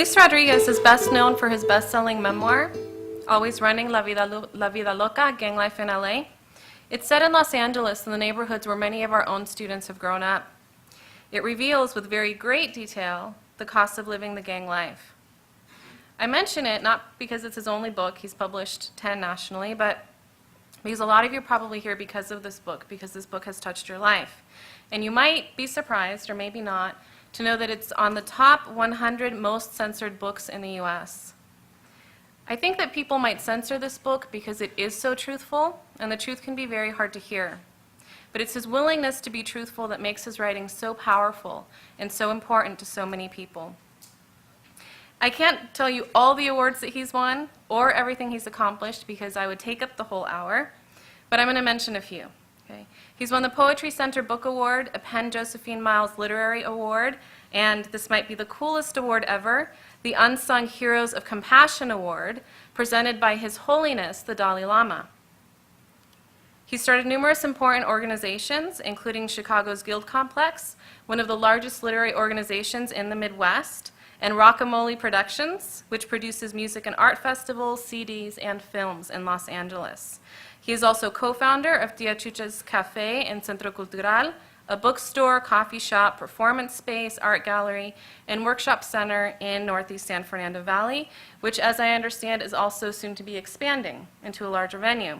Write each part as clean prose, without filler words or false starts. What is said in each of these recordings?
Luis Rodriguez is best known for his best-selling memoir, Always Running, La Vida Loca, Gang Life in LA. It's set in Los Angeles, in the neighborhoods where many of our own students have grown up. It reveals with very great detail the cost of living the gang life. I mention it not because it's his only book, he's published 10 nationally, but because a lot of you are probably here because of this book, because this book has touched your life. And you might be surprised, or maybe not, to know that it's on the top 100 most censored books in the US. I think that people might censor this book because it is so truthful, and the truth can be very hard to hear. But it's his willingness to be truthful that makes his writing so powerful and so important to so many people. I can't tell you all the awards that he's won or everything he's accomplished because I would take up the whole hour, but I'm going to mention a few. Okay. He's won the Poetry Center Book Award, a Penn Josephine Miles Literary Award, and this might be the coolest award ever, the Unsung Heroes of Compassion Award, presented by His Holiness the Dalai Lama. He started numerous important organizations, including Chicago's Guild Complex, one of the largest literary organizations in the Midwest, and Rockamole Productions, which produces music and art festivals, CDs, and films in Los Angeles. He is also co-founder of Tia Chucha's Cafe in Centro Cultural, a bookstore, coffee shop, performance space, art gallery, and workshop center in Northeast San Fernando Valley, which, as I understand, is also soon to be expanding into a larger venue.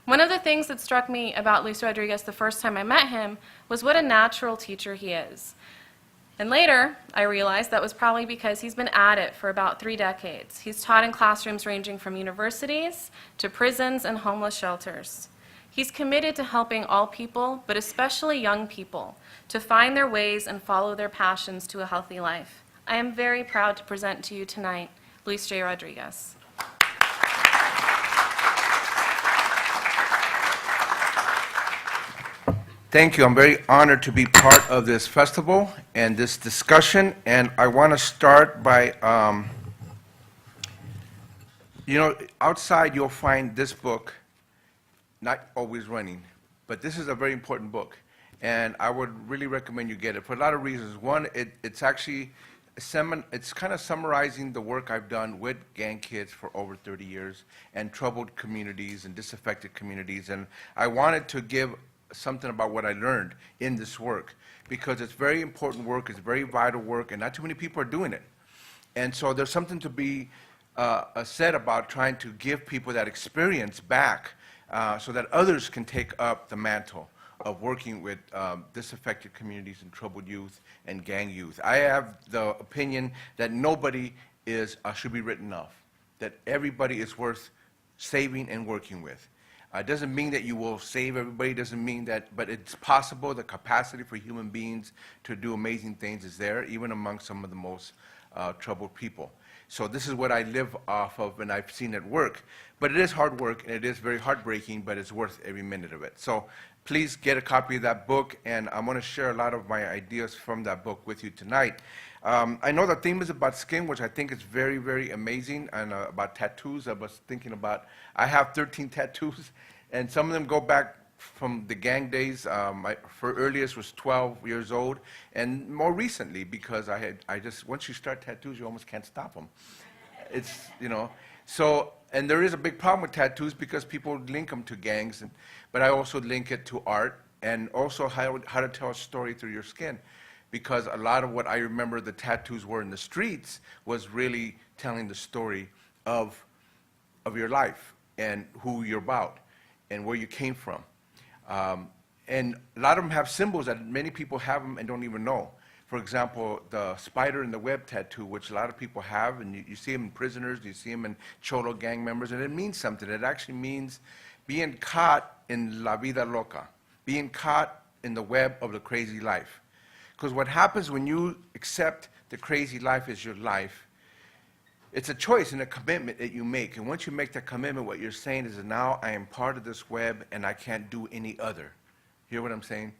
One of the things that struck me about Luis Rodriguez the first time I met him was what a natural teacher he is. And later, I realized that was probably because he's been at it for about 3 decades. He's taught in classrooms ranging from universities to prisons and homeless shelters. He's committed to helping all people, but especially young people, to find their ways and follow their passions to a healthy life. I am very proud to present to you tonight, Luis J. Rodriguez. Thank you. I'm very honored to be part of this festival and this discussion. And I want to start by, outside you'll find this book, Not Always Running, but this is a very important book. And I would really recommend you get it for a lot of reasons. One, it's actually, it's kind of summarizing the work I've done with gang kids for over 30 years and troubled communities and disaffected communities. And I wanted to give something about what I learned in this work, because it's very important work, it's very vital work, and not too many people are doing it. And so there's something to be said about trying to give people that experience back so that others can take up the mantle of working with disaffected communities and troubled youth and gang youth. I have the opinion that nobody should be written off, that everybody is worth saving and working with. It doesn't mean that you will save everybody, doesn't mean that, but it's possible. The capacity for human beings to do amazing things is there, even among some of the most troubled people. So this is what I live off of, and I've seen it work. But it is hard work, and it is very heartbreaking, but it's worth every minute of it. So please get a copy of that book, and I'm going to share a lot of my ideas from that book with you tonight. I know the theme is about skin, which I think is very, very amazing, and about tattoos. I was thinking about, I have 13 tattoos, and some of them go back from the gang days. My earliest was 12 years old, and more recently, because once you start tattoos, you almost can't stop them. It's, so, and there is a big problem with tattoos because people link them to gangs, but I also link it to art, and also how to tell a story through your skin. Because a lot of what I remember the tattoos were in the streets was really telling the story of your life and who you're about and where you came from. And a lot of them have symbols that many people have them and don't even know. For example, the spider in the web tattoo, which a lot of people have, and you see them in prisoners, you see them in Cholo gang members, and it means something. It actually means being caught in la vida loca, being caught in the web of the crazy life. Because what happens when you accept the crazy life as your life, it's a choice and a commitment that you make. And once you make that commitment, what you're saying is that now I am part of this web and I can't do any other. Hear what I'm saying?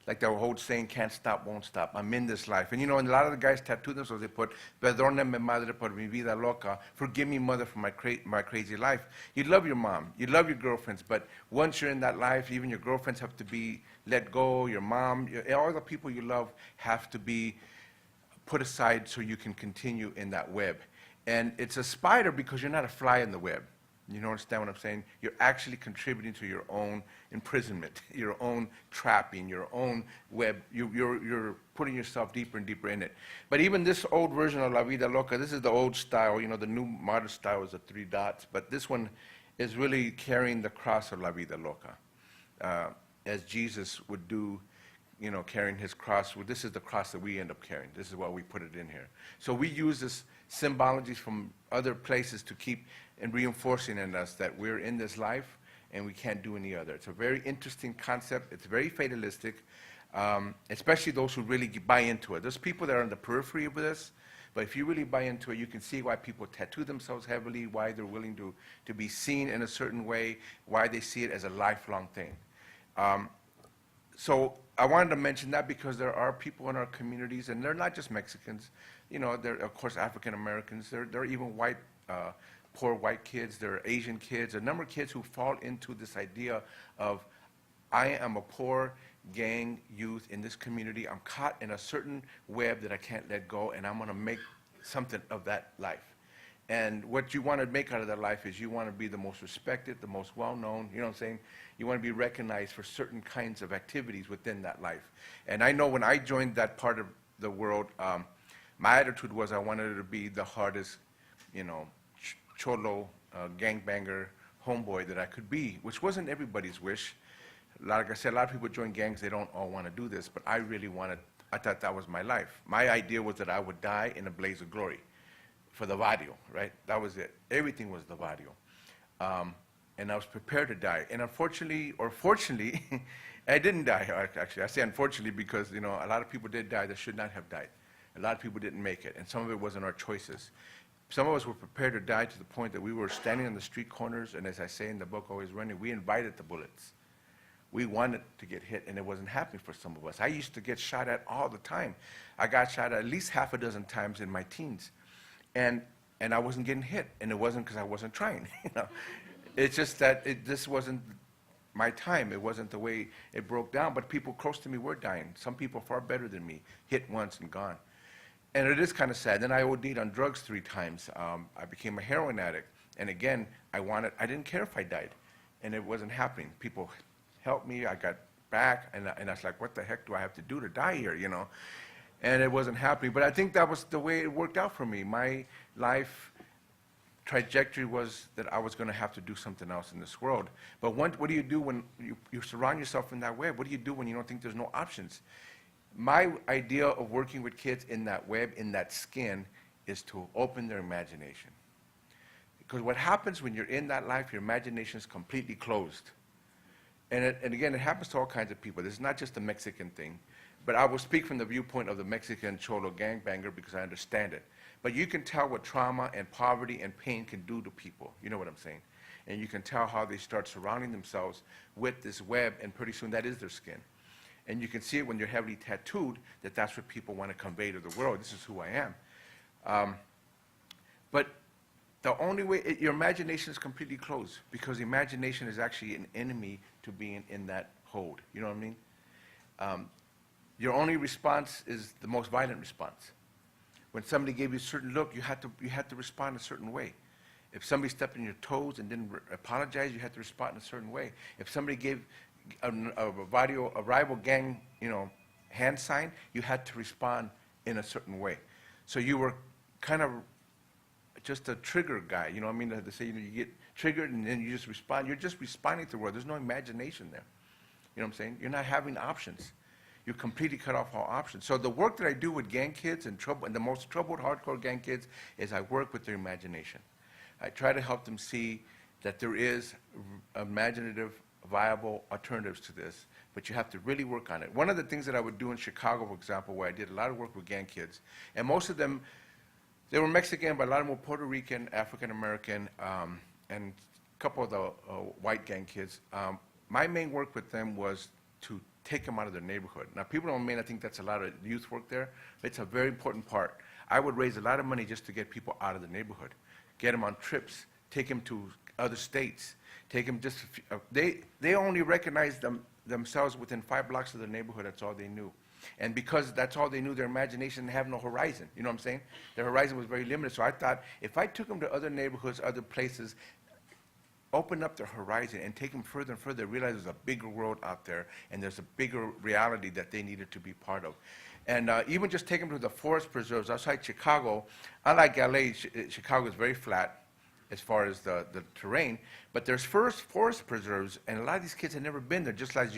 Like the whole saying, can't stop, won't stop. I'm in this life. And and a lot of the guys tattoo themselves, they put, perdóname madre por mi vida loca. Forgive me, mother, for my crazy life. You love your mom. You love your girlfriends. But once you're in that life, even your girlfriends have to be let go. Your mom, all the people you love have to be put aside so you can continue in that web. And it's a spider because you're not a fly in the web. You know, understand what I'm saying? You're actually contributing to your own imprisonment, your own trapping, your own web. You're putting yourself deeper and deeper in it. But even this old version of La Vida Loca, this is the old style. You know, the new modern style is the 3 dots. But this one is really carrying the cross of La Vida Loca, as Jesus would do, you know, carrying his cross. Well, this is the cross that we end up carrying. This is why we put it in here. So we use this symbologies from other places to keep and reinforcing in us that we're in this life and we can't do any other. It's a very interesting concept. It's very fatalistic, especially those who really buy into it. There's people that are on the periphery of this, but if you really buy into it, you can see why people tattoo themselves heavily, why they're willing to be seen in a certain way, why they see it as a lifelong thing. So I wanted to mention that because there are people in our communities, and they're not just Mexicans. You know, they're, of course, African Americans. There are even white, poor white kids. There are Asian kids, a number of kids who fall into this idea of, I am a poor gang youth in this community. I'm caught in a certain web that I can't let go, and I'm going to make something of that life. And what you want to make out of that life is you want to be the most respected, the most well-known, you know what I'm saying? You want to be recognized for certain kinds of activities within that life. And I know when I joined that part of the world, my attitude was I wanted to be the hardest, you know, cholo, gangbanger, homeboy that I could be, which wasn't everybody's wish. Like I said, a lot of people join gangs, they don't all want to do this, but I really wanted, I thought that was my life. My idea was that I would die in a blaze of glory for the barrio, right? That was it. Everything was the barrio. And I was prepared to die. And unfortunately, or fortunately, I didn't die, actually. I say unfortunately because, you know, a lot of people did die that should not have died. A lot of people didn't make it, and some of it wasn't our choices. Some of us were prepared to die to the point that we were standing on the street corners, and as I say in the book, Always Running, we invited the bullets. We wanted to get hit, and it wasn't happening for some of us. I used to get shot at all the time. I got shot at least half a dozen times in my teens. And I wasn't getting hit, and it wasn't because I wasn't trying, you know. It's just that this wasn't my time. It wasn't the way it broke down, but people close to me were dying. Some people far better than me, hit once and gone. And it is kind of sad. Then I OD'd on drugs 3 times. I became a heroin addict, and again, I didn't care if I died, and it wasn't happening. People helped me, I got back, and I was like, what the heck do I have to do to die here, you know? And it wasn't happening. But I think that was the way it worked out for me. My life trajectory was that I was going to have to do something else in this world. But what do you do when you surround yourself in that web? What do you do when you don't think there's no options? My idea of working with kids in that web, in that skin, is to open their imagination. Because what happens when you're in that life, your imagination is completely closed. And again, it happens to all kinds of people. This is not just a Mexican thing. But I will speak from the viewpoint of the Mexican cholo gangbanger because I understand it. But you can tell what trauma and poverty and pain can do to people. You know what I'm saying? And you can tell how they start surrounding themselves with this web, and pretty soon that is their skin. And you can see it when you're heavily tattooed, that that's what people want to convey to the world. This is who I am. But the only way, your imagination is completely closed, because imagination is actually an enemy to being in that hold. You know what I mean? Your only response is the most violent response. When somebody gave you a certain look, you had to respond a certain way. If somebody stepped on your toes and didn't apologize, you had to respond in a certain way. If somebody gave a rival gang, you know, hand sign, you had to respond in a certain way. So you were kind of just a trigger guy, you know what I mean? They say, you know, you get triggered and then you just respond. You're just responding to the world. There's no imagination there. You know what I'm saying? You're not having options. You completely cut off all options. So the work that I do with gang kids and the most troubled hardcore gang kids is I work with their imagination. I try to help them see that there is imaginative, viable alternatives to this, but you have to really work on it. One of the things that I would do in Chicago, for example, where I did a lot of work with gang kids, and most of them, they were Mexican, but a lot of them were Puerto Rican, African American, and a couple of the white gang kids. My main work with them was to take them out of their neighborhood. Now, people may not think that's a lot of youth work there, but it's a very important part. I would raise a lot of money just to get people out of the neighborhood, get them on trips, take them to other states, take them they only recognized themselves within 5 blocks of their neighborhood. That's all they knew. And because that's all they knew, their imagination didn't have no horizon. You know what I'm saying? Their horizon was very limited. So I thought if I took them to other neighborhoods, other places, open up their horizon and take them further and further, realize there's a bigger world out there and there's a bigger reality that they needed to be part of. And even just take them to the forest preserves outside Chicago. Unlike LA, Chicago is very flat as far as the terrain, but there's forest preserves, and a lot of these kids have never been there, just like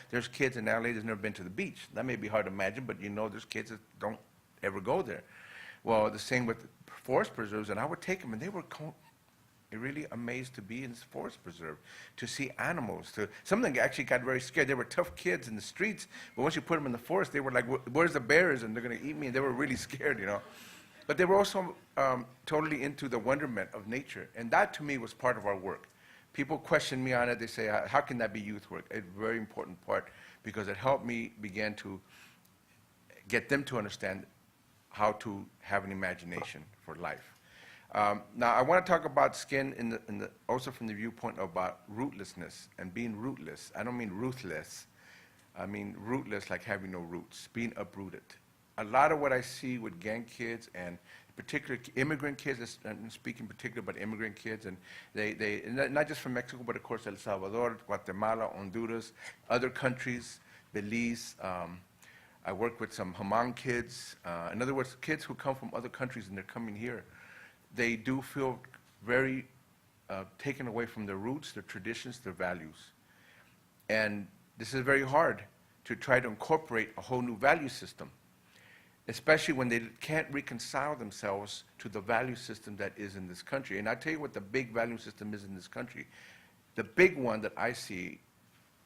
there's kids in LA that's never been to the beach. That may be hard to imagine, but there's kids that don't ever go there. Well, the same with forest preserves, and I would take them, and they were really amazed to be in this forest preserve, to see animals. Some of them actually got very scared. They were tough kids in the streets, but once you put them in the forest, they were like, where's the bears? And they're going to eat me. And they were really scared, But they were also totally into the wonderment of nature. And that, to me, was part of our work. People question me on it. They say, how can that be youth work? A very important part, because it helped me begin to get them to understand how to have an imagination for life. Now, I want to talk about skin also from the viewpoint about rootlessness and being rootless. I don't mean ruthless. I mean rootless, like having no roots, being uprooted. A lot of what I see with gang kids and particularly immigrant kids, I'm speaking particularly about immigrant kids, and they not just from Mexico, but of course El Salvador, Guatemala, Honduras, other countries, Belize. I work with some Hmong kids. In other words, kids who come from other countries and they're coming here. They do feel very taken away from their roots, their traditions, their values. And this is very hard to try to incorporate a whole new value system, especially when they can't reconcile themselves to the value system that is in this country. And I'll tell you what the big value system is in this country. The big one that I see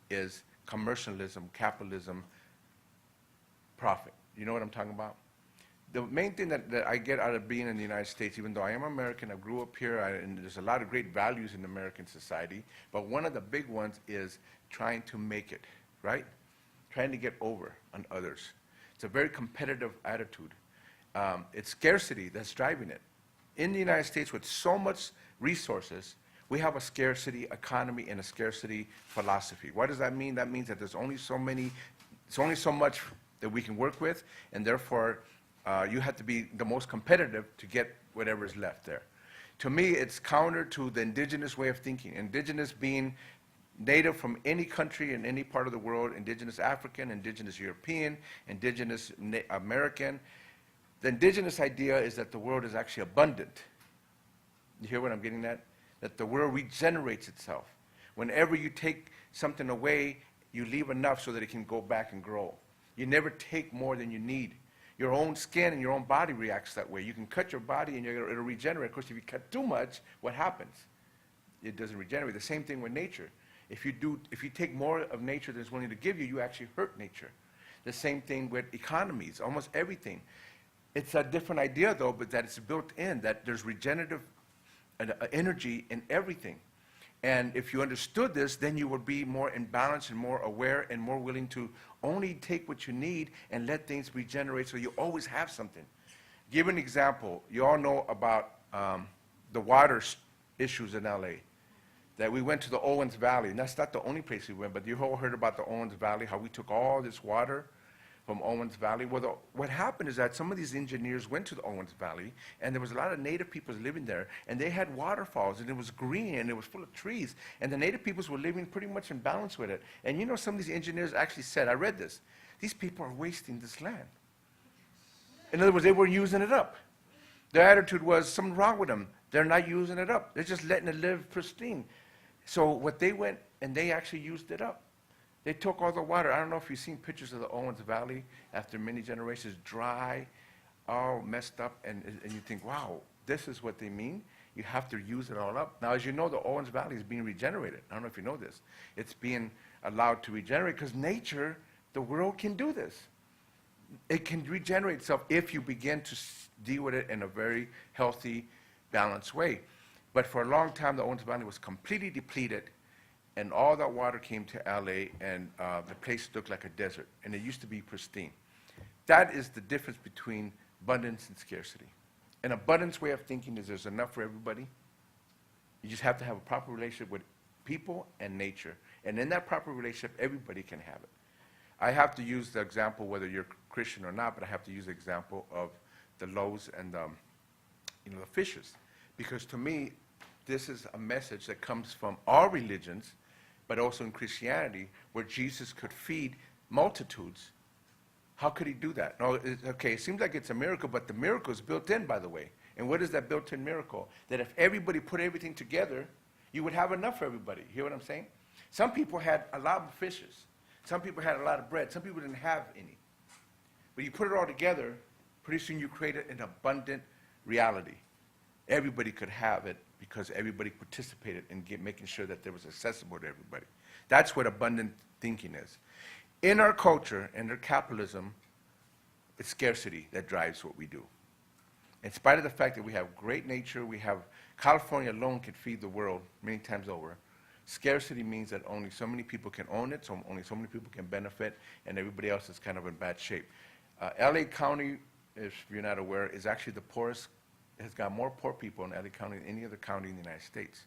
is commercialism, capitalism, profit. You know what I'm talking about? The main thing that I get out of being in the United States, even though I am American, I grew up here, and there's a lot of great values in American society, but one of the big ones is trying to make it, right? Trying to get over on others. It's a very competitive attitude. It's scarcity that's driving it. In the United States, with so much resources, we have a scarcity economy and a scarcity philosophy. What does that mean? That means that there's only so much that we can work with, and therefore, you have to be the most competitive to get whatever is left there. To me, it's counter to the indigenous way of thinking. Indigenous being native from any country in any part of the world, indigenous African, indigenous European, indigenous American. The indigenous idea is that the world is actually abundant. You hear what I'm getting at? That the world regenerates itself. Whenever you take something away, you leave enough so that it can go back and grow. You never take more than you need. Your own skin and your own body reacts that way. You can cut your body and it'll regenerate. Of course, if you cut too much, what happens? It doesn't regenerate. The same thing with nature. If you take more of nature than it's willing to give you, you actually hurt nature. The same thing with economies, almost everything. It's a different idea, though, but that it's built in, that there's regenerative energy in everything. And if you understood this, then you would be more in balance and more aware and more willing to only take what you need and let things regenerate so you always have something. Give an example. You all know about the water issues in LA. That we went to the Owens Valley, and that's not the only place we went, but you all heard about the Owens Valley, how we took all this water from Owens Valley. Well, what happened is that some of these engineers went to the Owens Valley, and there was a lot of native peoples living there, and they had waterfalls, and it was green, and it was full of trees, and the native peoples were living pretty much in balance with it. And some of these engineers actually said, I read this, these people are wasting this land. In other words, they were using it up. Their attitude was, something wrong with them. They're not using it up. They're just letting it live pristine. So what they went, and they actually used it up. They took all the water. I don't know if you've seen pictures of the Owens Valley after many generations, dry, all messed up, and you think, wow, this is what they mean? You have to use it all up. Now, as you know, the Owens Valley is being regenerated. I don't know if you know this. It's being allowed to regenerate because nature, the world can do this. It can regenerate itself if you begin to deal with it in a very healthy, balanced way. But for a long time, the Owens Valley was completely depleted, and all that water came to LA, and the place looked like a desert, and it used to be pristine. That is the difference between abundance and scarcity. An abundance way of thinking is there's enough for everybody. You just have to have a proper relationship with people and nature. And in that proper relationship, everybody can have it. I have to use the example, whether you're Christian or not, but I have to use the example of the loaves and the fishes. Because to me, this is a message that comes from all religions, but also in Christianity, where Jesus could feed multitudes. How could he do that? No, okay, it seems like it's a miracle, but the miracle is built in, by the way. And what is that built-in miracle? That if everybody put everything together, you would have enough for everybody. You hear what I'm saying? Some people had a lot of fishes. Some people had a lot of bread. Some people didn't have any. But you put it all together, pretty soon you created an abundant reality. Everybody could have it because everybody participated in making sure that it was accessible to everybody. That's what abundant thinking is. In our culture, in our capitalism, it's scarcity that drives what we do. In spite of the fact that we have great nature, California alone can feed the world many times over. Scarcity means that only so many people can own it, so only so many people can benefit, and everybody else is kind of in bad shape. LA County, if you're not aware, is actually the poorest, has got more poor people in LA County than any other county in the United States.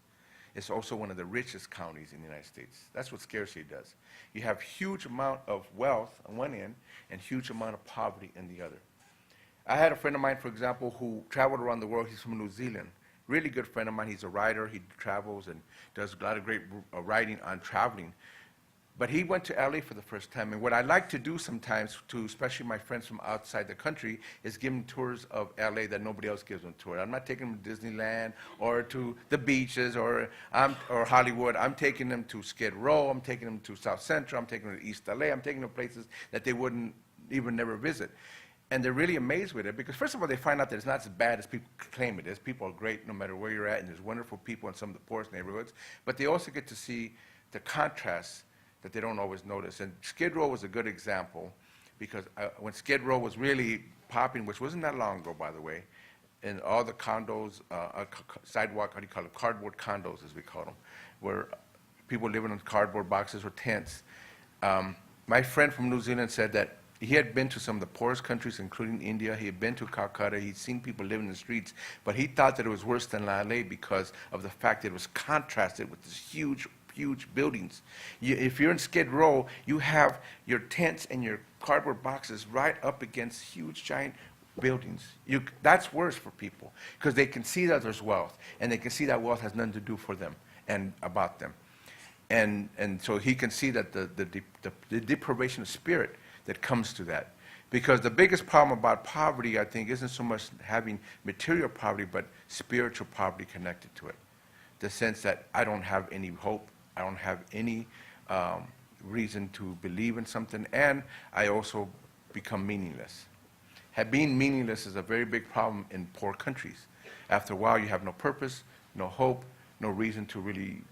It's also one of the richest counties in the United States. That's what scarcity does. You have huge amount of wealth on one end and huge amount of poverty in the other. I had a friend of mine, for example, who traveled around the world. He's from New Zealand. Really good friend of mine. He's a writer. He travels and does a lot of great writing on traveling. But he went to LA for the first time. And what I like to do sometimes, to especially my friends from outside the country, is give them tours of LA that nobody else gives them tours. I'm not taking them to Disneyland or to the beaches or Hollywood. I'm taking them to Skid Row. I'm taking them to South Central. I'm taking them to East LA. I'm taking them to places that they wouldn't even never visit. And they're really amazed with it because, first of all, they find out that it's not as bad as people claim it is. People are great no matter where you're at, and there's wonderful people in some of the poorest neighborhoods. But they also get to see the contrasts that they don't always notice. And Skid Row was a good example because when Skid Row was really popping, which wasn't that long ago, by the way, and all the condos, sidewalk, how do you call it, cardboard condos, as we call them, where people living in cardboard boxes or tents. My friend from New Zealand said that he had been to some of the poorest countries, including India. He had been to Calcutta. He'd seen people living in the streets, but he thought that it was worse than LA because of the fact that it was contrasted with these huge buildings. If you're in Skid Row, you have your tents and your cardboard boxes right up against huge, giant buildings. That's worse for people because they can see that there's wealth, and they can see that wealth has nothing to do for them and about them. And so he can see that the deprivation of spirit that comes to that. Because the biggest problem about poverty, I think, isn't so much having material poverty, but spiritual poverty connected to it. The sense that I don't have any hope, I don't have any reason to believe in something, and I also become meaningless. Being meaningless is a very big problem in poor countries. After a while, you have no purpose, no hope, no reason to really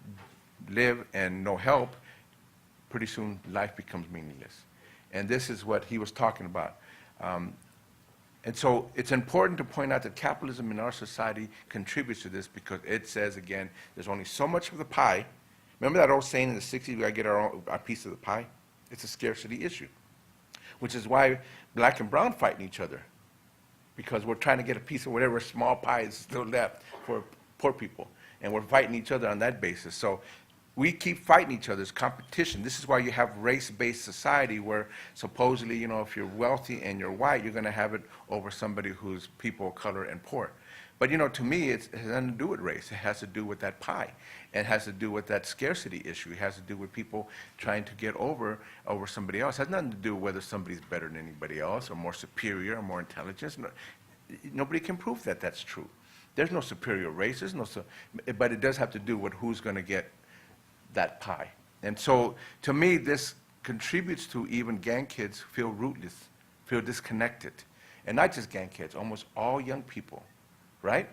live, and no help. Pretty soon, life becomes meaningless. And this is what he was talking about. And so it's important to point out that capitalism in our society contributes to this because it says, again, there's only so much of the pie. Remember that old saying in the 60s, we got to get our piece of the pie? It's a scarcity issue, which is why black and brown fighting each other, because we're trying to get a piece of whatever small pie is still left for poor people, and we're fighting each other on that basis. So we keep fighting each other's competition. This is why you have race-based society where supposedly, if you're wealthy and you're white, you're going to have it over somebody who's people of color and poor. But, to me, it has nothing to do with race. It has to do with that pie. It has to do with that scarcity issue. It has to do with people trying to get over somebody else. It has nothing to do with whether somebody's better than anybody else or more superior or more intelligent. Nobody can prove that that's true. There's no superior race. But it does have to do with who's going to get that pie. And so, to me, this contributes to even gang kids feel rootless, feel disconnected. And not just gang kids, almost all young people, right?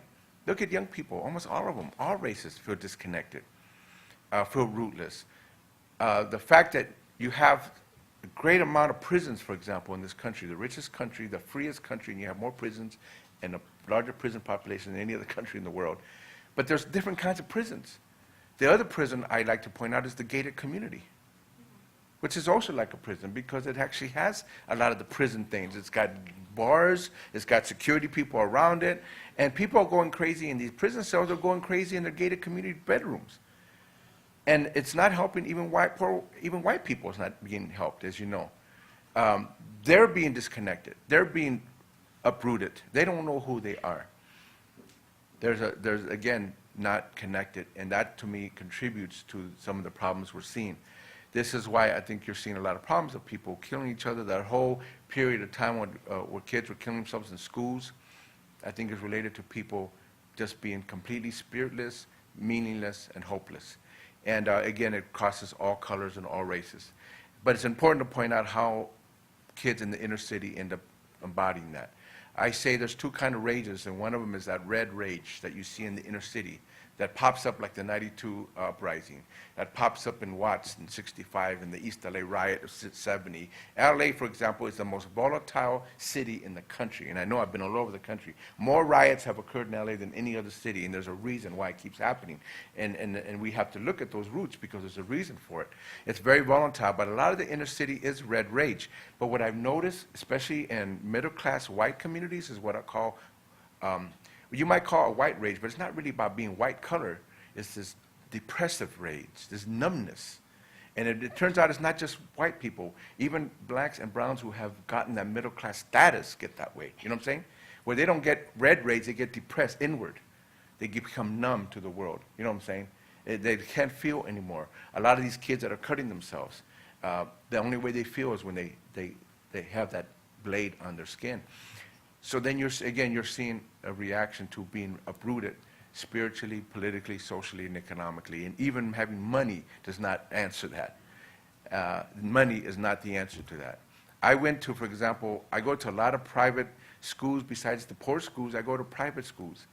Look at young people, almost all of them, all races feel disconnected, feel rootless. The fact that you have a great amount of prisons, for example, in this country, the richest country, the freest country, and you have more prisons and a larger prison population than any other country in the world. But there's different kinds of prisons. The other prison I like to point out is the gated community, which is also like a prison because it actually has a lot of the prison things. It's got bars, it's got security people around it, and people are going crazy in these prison cells. They're going crazy in their gated community bedrooms. And it's not helping even white people. It's not being helped, as you know. they're being disconnected. They're being uprooted. They don't know who they are. There's again, not connected, and that to me contributes to some of the problems we're seeing. This is why I think you're seeing a lot of problems of people killing each other. That whole period of time where kids were killing themselves in schools, I think is related to people just being completely spiritless, meaningless, and hopeless. And again, it crosses all colors and all races. But it's important to point out how kids in the inner city end up embodying that. I say there's two kind of rages, and one of them is that red rage that you see in the inner city that pops up like the 92 uprising, that pops up in Watts in 65, in the East LA riot of 70. LA, for example, is the most volatile city in the country, and I know I've been all over the country. More riots have occurred in LA than any other city, and there's a reason why it keeps happening. And we have to look at those roots because there's a reason for it. It's very volatile, but a lot of the inner city is red rage. But what I've noticed, especially in middle-class white communities, is what I call you might call a white rage, but it's not really about being white color. It's this depressive rage, this numbness. And it turns out it's not just white people. Even blacks and browns who have gotten that middle class status get that way. You know what I'm saying? Where they don't get red rage, they get depressed inward. They become numb to the world. You know what I'm saying? They can't feel anymore. A lot of these kids that are cutting themselves, the only way they feel is when they have that blade on their skin. So then you're seeing a reaction to being uprooted spiritually, politically, socially, and economically. And even having money does not answer that. Money is not the answer to that. I went to, for example, I go to a lot of private schools. Besides the poor schools, I go to private schools.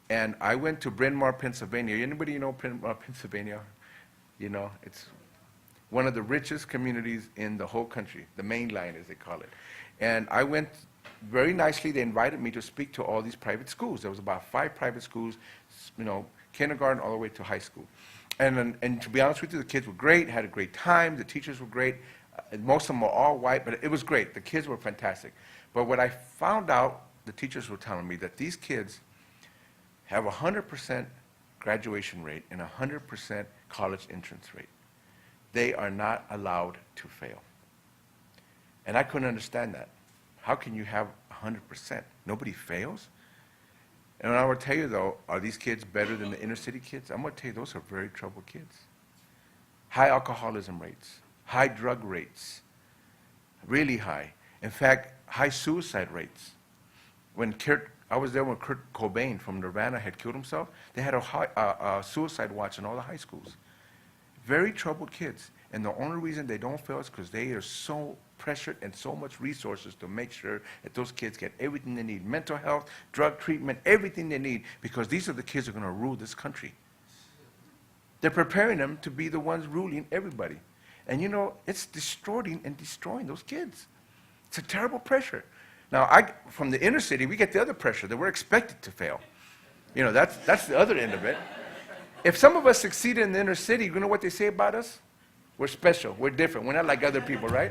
And I went to Bryn Mawr, Pennsylvania. Anybody know Bryn Mawr, Pennsylvania? You know, it's one of the richest communities in the whole country, the main line, as they call it. And I went very nicely. They invited me to speak to all these private schools. There was about 5 private schools, you know, kindergarten all the way to high school. And to be honest with you, the kids were great, had a great time. The teachers were great. Most of them were all white, but it was great. The kids were fantastic. But what I found out, the teachers were telling me that these kids have a 100% graduation rate and a 100% college entrance rate. They are not allowed to fail. And I couldn't understand that. How can you have 100%? Nobody fails? And I will tell you, though, are these kids better than the inner city kids? I'm going to tell you, those are very troubled kids. High alcoholism rates, high drug rates, really high. In fact, high suicide rates. I was there when Kurt Cobain from Nirvana had killed himself. They had a suicide watch in all the high schools. Very troubled kids. And the only reason they don't fail is because they are so pressured and so much resources to make sure that those kids get everything they need. Mental health, drug treatment, everything they need, because these are the kids who are going to rule this country. They're preparing them to be the ones ruling everybody. And you know, it's destroying those kids. It's a terrible pressure. Now, from the inner city, we get the other pressure that we're expected to fail. You know, that's the other end of it. If some of us succeed in the inner city, you know what they say about us? We're special. We're different. We're not like other people, right?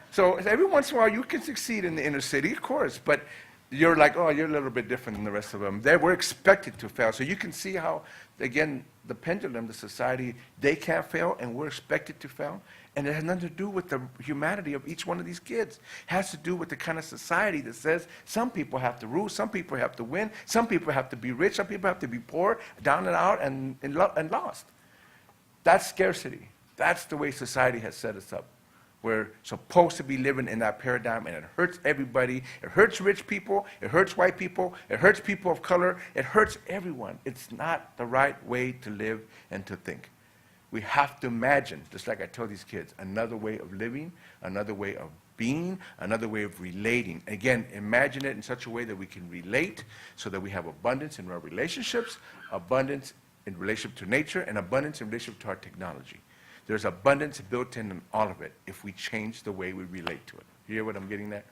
So every once in a while, you can succeed in the inner city, of course, but you're like, oh, you're a little bit different than the rest of them. We're expected to fail. So you can see how, again, the pendulum, the society, they can't fail, and we're expected to fail. And it has nothing to do with the humanity of each one of these kids. It has to do with the kind of society that says some people have to rule, some people have to win, some people have to be rich, some people have to be poor, down and out, and lost. That's scarcity. That's the way society has set us up. We're supposed to be living in that paradigm, and it hurts everybody. It hurts rich people. It hurts white people. It hurts people of color. It hurts everyone. It's not the right way to live and to think. We have to imagine, just like I tell these kids, another way of living, another way of being, another way of relating. Again, imagine it in such a way that we can relate so that we have abundance in our relationships, abundance in relationship to nature, and abundance in relationship to our technology. There's abundance built in all of it if we change the way we relate to it. You hear what I'm getting at?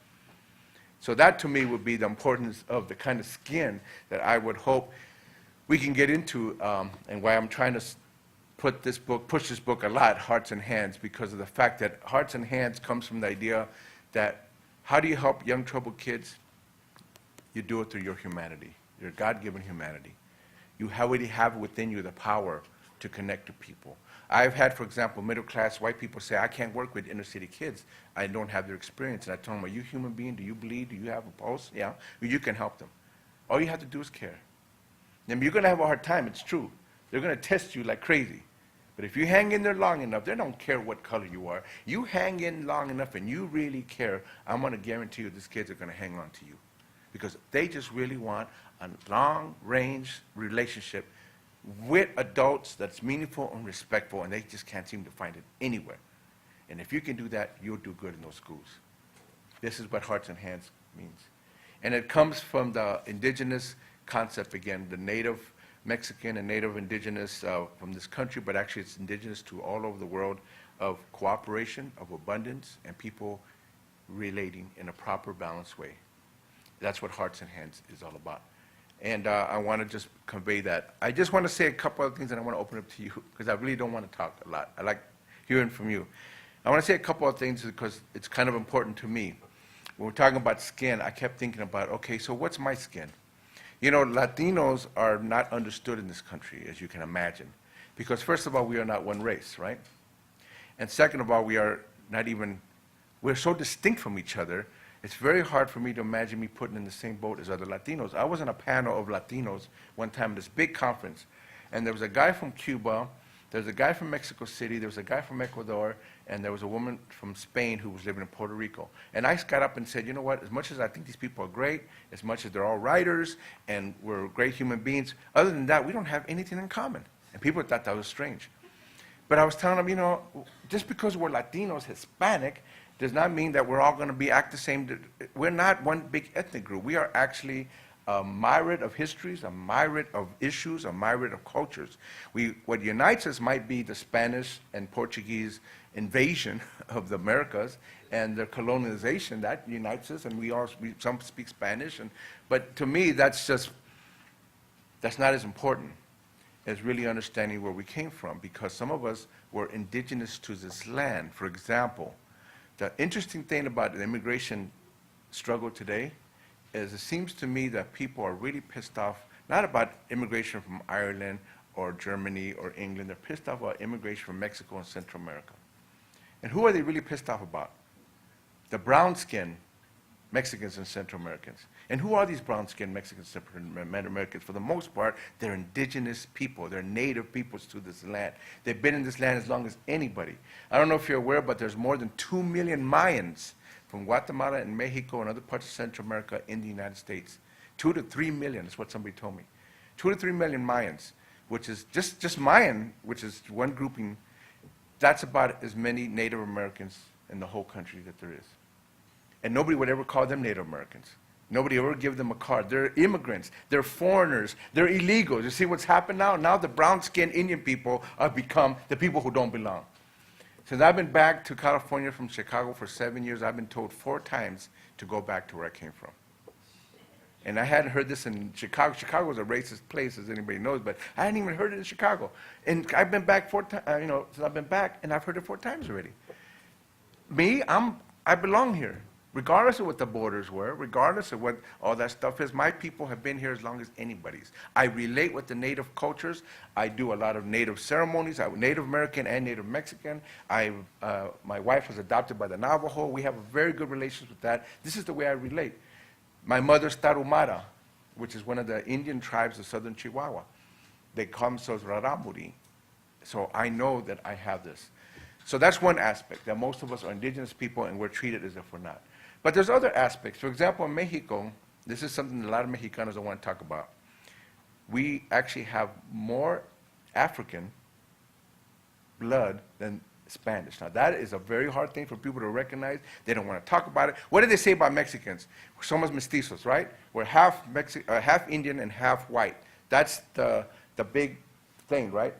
So that, to me, would be the importance of the kind of skin that I would hope we can get into, and why I'm trying to push this book a lot, Hearts and Hands, because of the fact that Hearts and Hands comes from the idea that how do you help young troubled kids? You do it through your humanity, your God-given humanity. You already have within you the power to connect to people. I've had, for example, middle-class white people say, I can't work with inner-city kids. I don't have their experience. And I tell them, are you a human being? Do you bleed? Do you have a pulse? Yeah. Well, you can help them. All you have to do is care. And you're going to have a hard time. It's true. They're going to test you like crazy. But if you hang in there long enough, they don't care what color you are. You hang in long enough and you really care, I'm going to guarantee you these kids are going to hang on to you. Because they just really want a long-range relationship with adults that's meaningful and respectful, and they just can't seem to find it anywhere. And if you can do that, you'll do good in those schools. This is what Hearts and Hands means. And it comes from the indigenous concept, again, the native Mexican and native indigenous from this country, but actually it's indigenous to all over the world, of cooperation, of abundance, and people relating in a proper, balanced way. That's what Hearts and Hands is all about. And I want to just convey that. I just want to say a couple of things, and I want to open up to you, because I really don't want to talk a lot. I like hearing from you. I want to say a couple of things because it's kind of important to me. When we're talking about skin, I kept thinking about, okay, so what's my skin? You know, Latinos are not understood in this country, as you can imagine, because first of all, we are not one race, right? And second of all, we're so distinct from each other, it's very hard for me to imagine me putting in the same boat as other Latinos. I was in a panel of Latinos one time at this big conference, and there was a guy from Cuba, there was a guy from Mexico City, there was a guy from Ecuador, and there was a woman from Spain who was living in Puerto Rico. And I got up and said, you know what, as much as I think these people are great, as much as they're all writers, and we're great human beings, other than that, we don't have anything in common. And people thought that was strange. But I was telling them, you know, just because we're Latinos, Hispanic, does not mean that we're all going to act the same. We're not one big ethnic group. We are actually a myriad of histories, a myriad of issues, a myriad of cultures. What unites us might be the Spanish and Portuguese invasion of the Americas and their colonization. That unites us, and some speak Spanish. But to me, that's not as important as really understanding where we came from, because some of us were indigenous to this land. For example, the interesting thing about the immigration struggle today is it seems to me that people are really pissed off, not about immigration from Ireland or Germany or England, they're pissed off about immigration from Mexico and Central America. And who are they really pissed off about? The brown-skinned Mexicans and Central Americans. And who are these brown-skinned Mexicans and Central Americans? For the most part, they're indigenous people. They're native peoples to this land. They've been in this land as long as anybody. I don't know if you're aware, but there's more than 2 million Mayans from Guatemala and Mexico and other parts of Central America in the United States. 2 to 3 million is what somebody told me. 2 to 3 million Mayans, which is just Mayan, which is one grouping. That's about as many Native Americans in the whole country that there is. And nobody would ever call them Native Americans. Nobody ever give them a card. They're immigrants. They're foreigners. They're illegals. You see what's happened now? Now the brown-skinned Indian people have become the people who don't belong. Since I've been back to California from Chicago for 7 years, I've been told 4 times to go back to where I came from. And I hadn't heard this in Chicago. Chicago is a racist place, as anybody knows, but I hadn't even heard it in Chicago. And I've been back 4 times, since I've been back, and I've heard it 4 times already. Me, I belong here. Regardless of what the borders were, regardless of what all that stuff is, my people have been here as long as anybody's. I relate with the native cultures. I do a lot of native ceremonies. I'm Native American and Native Mexican. My wife was adopted by the Navajo. We have a very good relationship with that. This is the way I relate. My mother's Tarahumara, which is one of the Indian tribes of southern Chihuahua. They call themselves Raramuri. So I know that I have this. So that's one aspect, that most of us are indigenous people and we're treated as if we're not. But there's other aspects. For example, in Mexico, this is something a lot of Mexicanos don't want to talk about. We actually have more African blood than Spanish. Now, that is a very hard thing for people to recognize. They don't want to talk about it. What do they say about Mexicans? Somos mestizos, right? We're half Indian and half white. That's the big thing, right?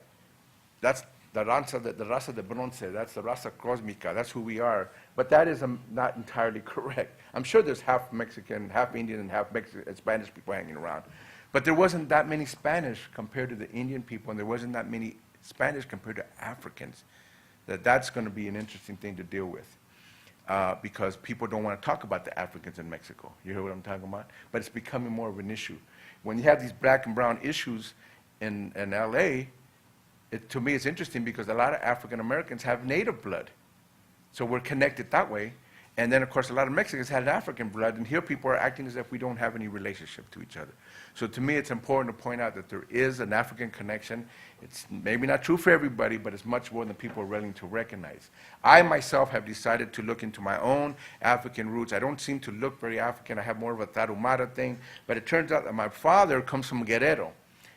That's the raza de bronce. That's the raza cósmica. That's who we are. But that is not entirely correct. I'm sure there's half Mexican, half Indian, and half Mexican, Spanish people hanging around. But there wasn't that many Spanish compared to the Indian people, and there wasn't that many Spanish compared to Africans. That's going to be an interesting thing to deal with because people don't want to talk about the Africans in Mexico. You hear what I'm talking about? But it's becoming more of an issue. When you have these black and brown issues in L.A., to me, it's interesting because a lot of African Americans have native blood. So we're connected that way. And then, of course, a lot of Mexicans had African blood, and here people are acting as if we don't have any relationship to each other. So to me, it's important to point out that there is an African connection. It's maybe not true for everybody, but it's much more than people are willing to recognize. I myself have decided to look into my own African roots. I don't seem to look very African. I have more of a Tarahumara thing, but it turns out that my father comes from Guerrero.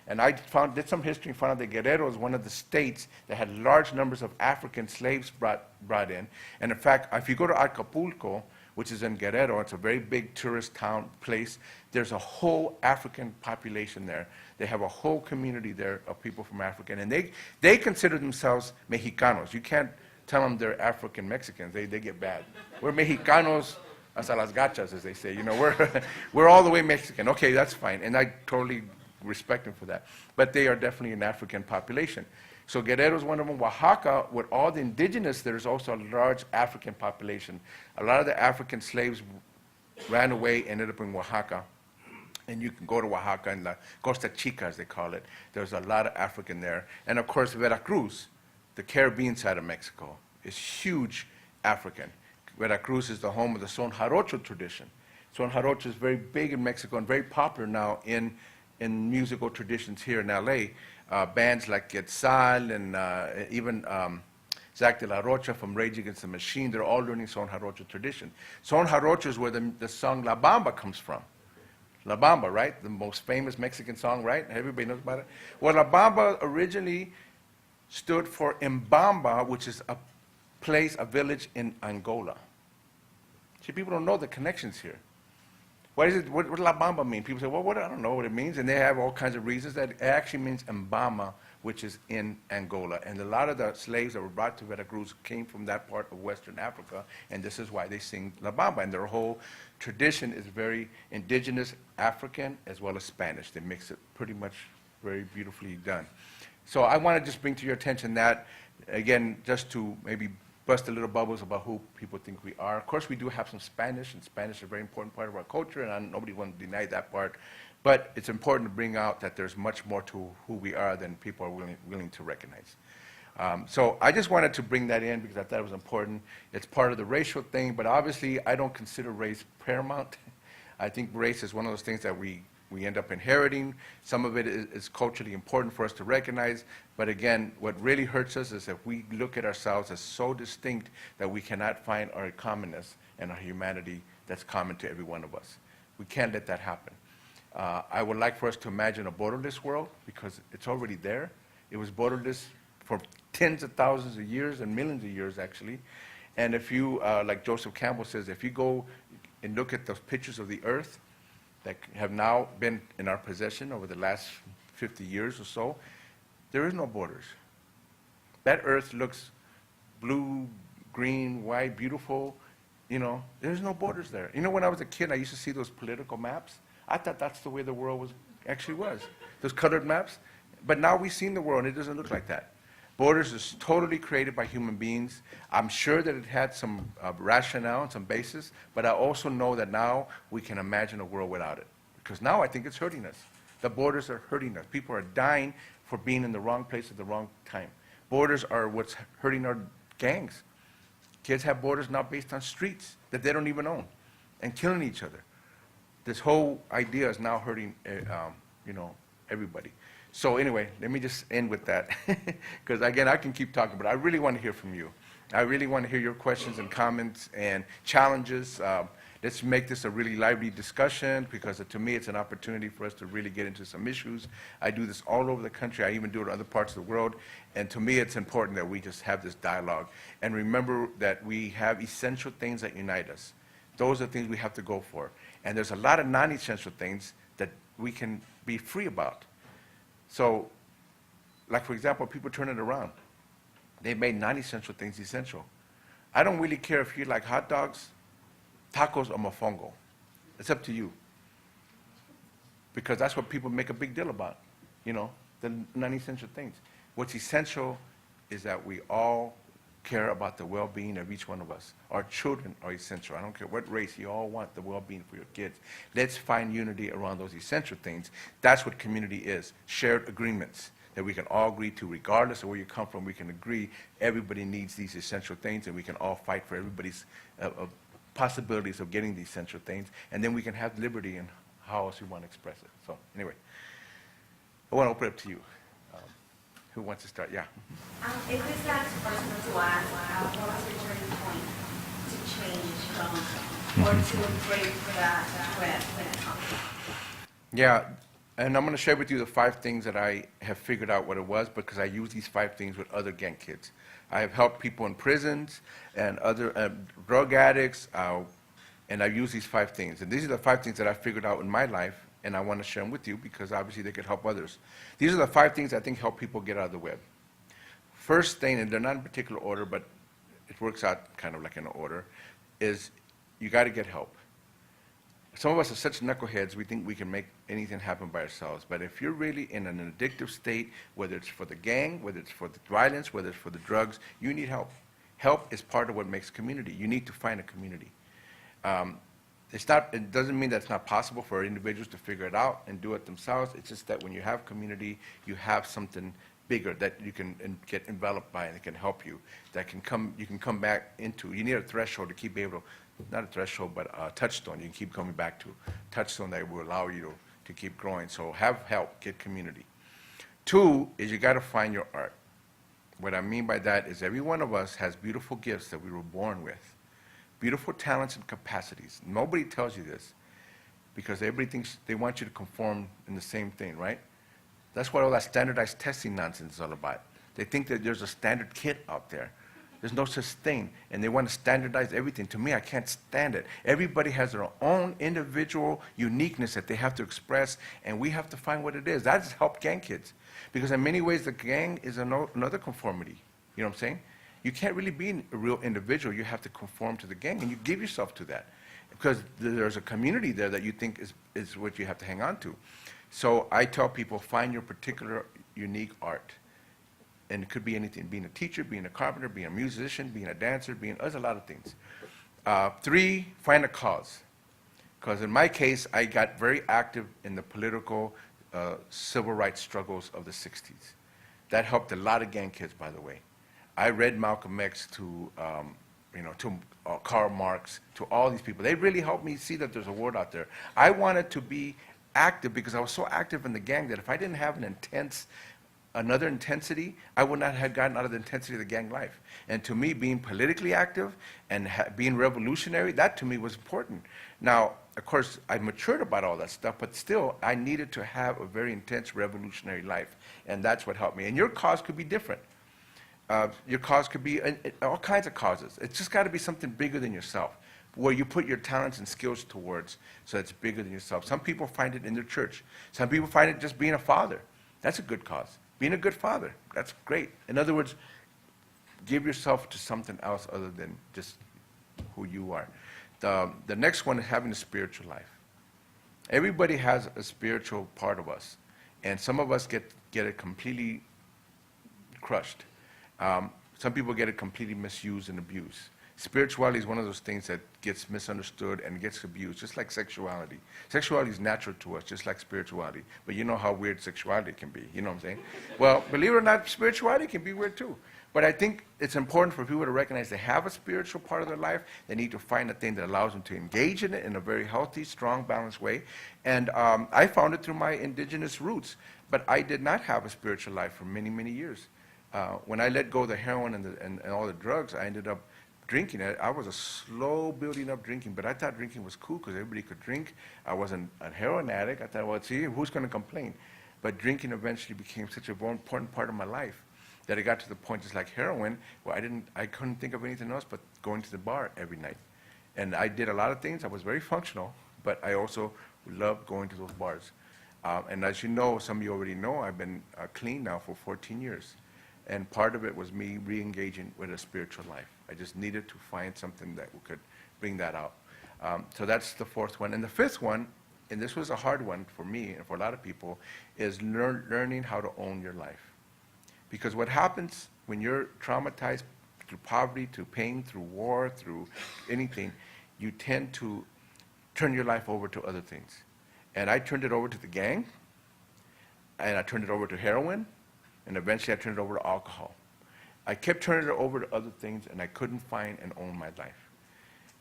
And I did some history and found out that Guerrero is one of the states that had large numbers of African slaves brought in. And in fact, if you go to Acapulco, which is in Guerrero, it's a very big tourist town place, there's a whole African population there. They have a whole community there of people from Africa. And they consider themselves Mexicanos. You can't tell them they're African Mexicans. They get bad. We're Mexicanos hasta las gachas, as they say. You know, we're all the way Mexican. Okay, that's fine. And I totally respect them for that. But they are definitely an African population. So Guerrero is one of them. Oaxaca, with all the indigenous, there's also a large African population. A lot of the African slaves ran away, ended up in Oaxaca. And you can go to Oaxaca and La Costa Chica, as they call it. There's a lot of African there. And of course, Veracruz, the Caribbean side of Mexico, is huge African. Veracruz is the home of the son jarocho tradition. Son jarocho is very big in Mexico and very popular now in musical traditions here in LA. Bands like Quetzal and even Zach de la Rocha from Rage Against the Machine, they're all learning Son Jarocho tradition. Son Jarocho is where the song La Bamba comes from. La Bamba, right? The most famous Mexican song, right? Everybody knows about it. Well, La Bamba originally stood for Mbamba, which is a place, a village in Angola. See, people don't know the connections here. What does La Bamba mean? People say, well, I don't know what it means. And they have all kinds of reasons. That it actually means Mbama, which is in Angola. And a lot of the slaves that were brought to Veracruz came from that part of Western Africa. And this is why they sing La Bamba. And their whole tradition is very indigenous African as well as Spanish. They mix it pretty much very beautifully done. So I want to just bring to your attention that, again, just to maybe bust a little bubbles about who people think we are. Of course, we do have some Spanish, and Spanish is a very important part of our culture, and nobody wants to deny that part. But it's important to bring out that there's much more to who we are than people are willing to recognize. So I just wanted to bring that in because I thought it was important. It's part of the racial thing, but obviously I don't consider race paramount. I think race is one of those things that we end up inheriting. Some of it is culturally important for us to recognize. But again, what really hurts us is if we look at ourselves as so distinct that we cannot find our commonness and our humanity that's common to every one of us. We can't let that happen. I would like for us to imagine a borderless world because it's already there. It was borderless for tens of thousands of years and millions of years, actually. And if you, like Joseph Campbell says, if you go and look at those pictures of the earth, that have now been in our possession over the last 50 years or so, there is no borders. That earth looks blue, green, white, beautiful. You know, there's no borders there. You know, when I was a kid, I used to see those political maps. I thought that's the way the world actually was, those colored maps. But now we've seen the world, and it doesn't look like that. Borders is totally created by human beings. I'm sure that it had some rationale and some basis, but I also know that now we can imagine a world without it. Because now I think it's hurting us. The borders are hurting us. People are dying for being in the wrong place at the wrong time. Borders are what's hurting our gangs. Kids have borders now based on streets that they don't even own and killing each other. This whole idea is now hurting, everybody. So anyway, let me just end with that, because again, I can keep talking, but I really want to hear from you. I really want to hear your questions and comments and challenges. Let's make this a really lively discussion, because to me, it's an opportunity for us to really get into some issues. I do this all over the country. I even do it in other parts of the world. And to me, it's important that we just have this dialogue. And remember that we have essential things that unite us. Those are things we have to go for. And there's a lot of non-essential things that we can be free about. So, like for example, people turn it around. They made non-essential things essential. I don't really care if you like hot dogs, tacos, or mofongo. It's up to you. Because that's what people make a big deal about, the non-essential things. What's essential is that we all care about the well-being of each one of us. Our children are essential. I don't care what race, you all want the well-being for your kids. Let's find unity around those essential things. That's what community is, shared agreements. that we can all agree to, regardless of where you come from. We can agree everybody needs these essential things, and we can all fight for everybody's possibilities of getting these essential things, and then we can have liberty in how else we want to express it. So anyway, I want to open it up to you. Who wants to start? Yeah. If this sounds personal to us, what was the turning point to change or to break that thread? Yeah, and I'm going to share with you the 5 things that I have figured out what it was, because I use these 5 things with other gang kids. I have helped people in prisons and other drug addicts, and I've used these 5 things. And these are the 5 things that I figured out in my life, and I want to share them with you because obviously they could help others. These are the 5 things I think help people get out of the web. First thing, and they're not in particular order, but it works out kind of like in order, is you got to get help. Some of us are such knuckleheads, we think we can make anything happen by ourselves. But if you're really in an addictive state, whether it's for the gang, whether it's for the violence, whether it's for the drugs, you need help. Help is part of what makes community. You need to find a community. It doesn't mean that it's not possible for individuals to figure it out and do it themselves. It's just that when you have community, you have something bigger that you can get enveloped by and it can help you, you can come back into. You need a threshold to keep able to, not a threshold, but a touchstone you can keep coming back to, touchstone that will allow you to keep growing. So have help, get community. 2 is you got to find your art. What I mean by that is every one of us has beautiful gifts that we were born with, beautiful talents and capacities. Nobody tells you this because everybody thinks they want you to conform in the same thing, right? That's what all that standardized testing nonsense is all about. They think that there's a standard kit out there. There's no such thing, and they want to standardize everything. To me, I can't stand it. Everybody has their own individual uniqueness that they have to express, and we have to find what it is. That's helped gang kids, because in many ways, the gang is another conformity. You know what I'm saying? You can't really be a real individual. You have to conform to the gang, and you give yourself to that, because there's a community there that you think is what you have to hang on to. So I tell people, find your particular unique art. And it could be anything, being a teacher, being a carpenter, being a musician, being a dancer, there's a lot of things. 3, find a cause. Because in my case, I got very active in the political civil rights struggles of the 60s. That helped a lot of gang kids, by the way. I read Malcolm X to Karl Marx, to all these people. They really helped me see that there's a world out there. I wanted to be active because I was so active in the gang that if I didn't have another intensity, I would not have gotten out of the intensity of the gang life. And to me, being politically active and being revolutionary, that to me was important. Now, of course, I matured about all that stuff, but still, I needed to have a very intense revolutionary life, and that's what helped me. And your cause could be different. Your cause could be all kinds of causes. It's just got to be something bigger than yourself, where you put your talents and skills towards, so it's bigger than yourself. Some people find it in their church. Some people find it just being a father. That's a good cause. Being a good father, that's great. In other words, give yourself to something else other than just who you are. The next one is having a spiritual life. Everybody has a spiritual part of us, and some of us get it completely crushed. Some people get it completely misused and abused. Spirituality is one of those things that gets misunderstood and gets abused, just like sexuality. Sexuality is natural to us, just like spirituality. But you know how weird sexuality can be, you know what I'm saying? Well, believe it or not, spirituality can be weird too. But I think it's important for people to recognize they have a spiritual part of their life. They need to find a thing that allows them to engage in it in a very healthy, strong, balanced way. And I found it through my indigenous roots. But I did not have a spiritual life for many, many years. When I let go of the heroin and all the drugs, I ended up drinking. I was a slow building up drinking, but I thought drinking was cool because everybody could drink. I wasn't a heroin addict. I thought, well, see, who's going to complain? But drinking eventually became such an important part of my life that it got to the point, just like heroin, where I couldn't think of anything else but going to the bar every night. And I did a lot of things. I was very functional, but I also loved going to those bars. And as you know, some of you already know, I've been clean now for 14 years. And part of it was me re-engaging with a spiritual life. I just needed to find something that could bring that out. So that's the 4th one. And the 5th one, and this was a hard one for me and for a lot of people, is learning how to own your life. Because what happens when you're traumatized through poverty, through pain, through war, through anything, you tend to turn your life over to other things. And I turned it over to the gang, and I turned it over to heroin, and eventually I turned it over to alcohol. I kept turning it over to other things, and I couldn't find and own my life.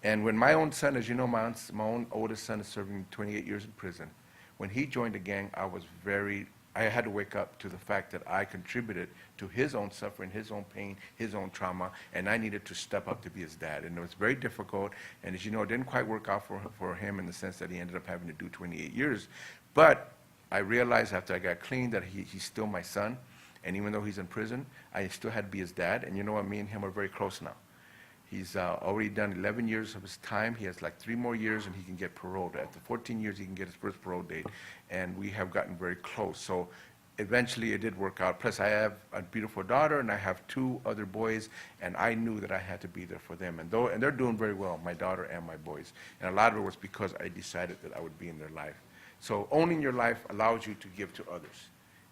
And when my own son, as you know, my own oldest son is serving 28 years in prison. When he joined the gang, I had to wake up to the fact that I contributed to his own suffering, his own pain, his own trauma, and I needed to step up to be his dad. And it was very difficult, and as you know, it didn't quite work out for him in the sense that he ended up having to do 28 years. But I realized after I got clean that he's still my son, and even though he's in prison, I still had to be his dad, and you know what, me and him are very close now. He's already done 11 years of his time. He has like 3 more years and he can get paroled. After 14 years, he can get his first parole date. And we have gotten very close. So eventually it did work out. Plus I have a beautiful daughter and I have 2 other boys, and I knew that I had to be there for them. And they're doing very well, my daughter and my boys. And a lot of it was because I decided that I would be in their life. So owning your life allows you to give to others.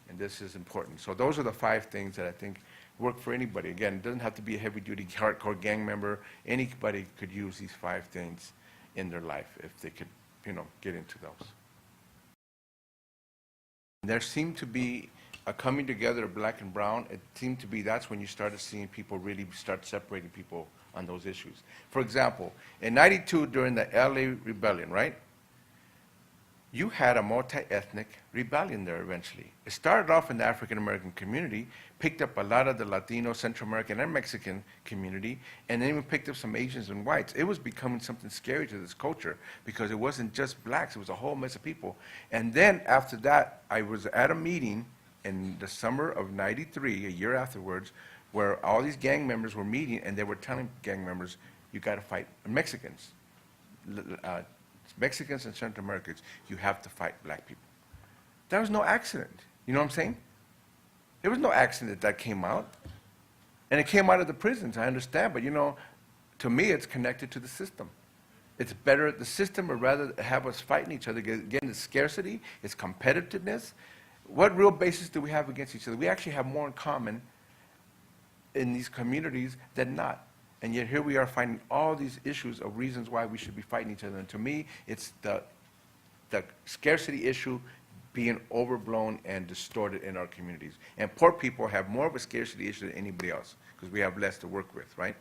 And this is important. So those are the 5 things that I think work for anybody. Again, it doesn't have to be a heavy-duty, hardcore gang member. Anybody could use these 5 things in their life if they could, get into those. There seemed to be a coming together of black and brown. It seemed to be that's when you started seeing people really start separating people on those issues. For example, in '92 during the LA rebellion, right? You had a multi-ethnic rebellion there eventually. It started off in the African-American community, picked up a lot of the Latino, Central American, and Mexican community, and then even picked up some Asians and whites. It was becoming something scary to this culture because it wasn't just blacks, it was a whole mess of people. And then after that, I was at a meeting in the summer of '93, a year afterwards, where all these gang members were meeting, and they were telling gang members, you got to fight Mexicans. Mexicans and Central Americans, you have to fight black people. That was no accident. You know what I'm saying? There was no accident that came out. And it came out of the prisons, I understand, but to me it's connected to the system. It's better, the system would rather have us fighting each other. Again, it's scarcity, it's competitiveness. What real basis do we have against each other? We actually have more in common in these communities than not. And yet here we are finding all these issues of reasons why we should be fighting each other. And to me, it's the scarcity issue being overblown and distorted in our communities. And poor people have more of a scarcity issue than anybody else because we have less to work with, right?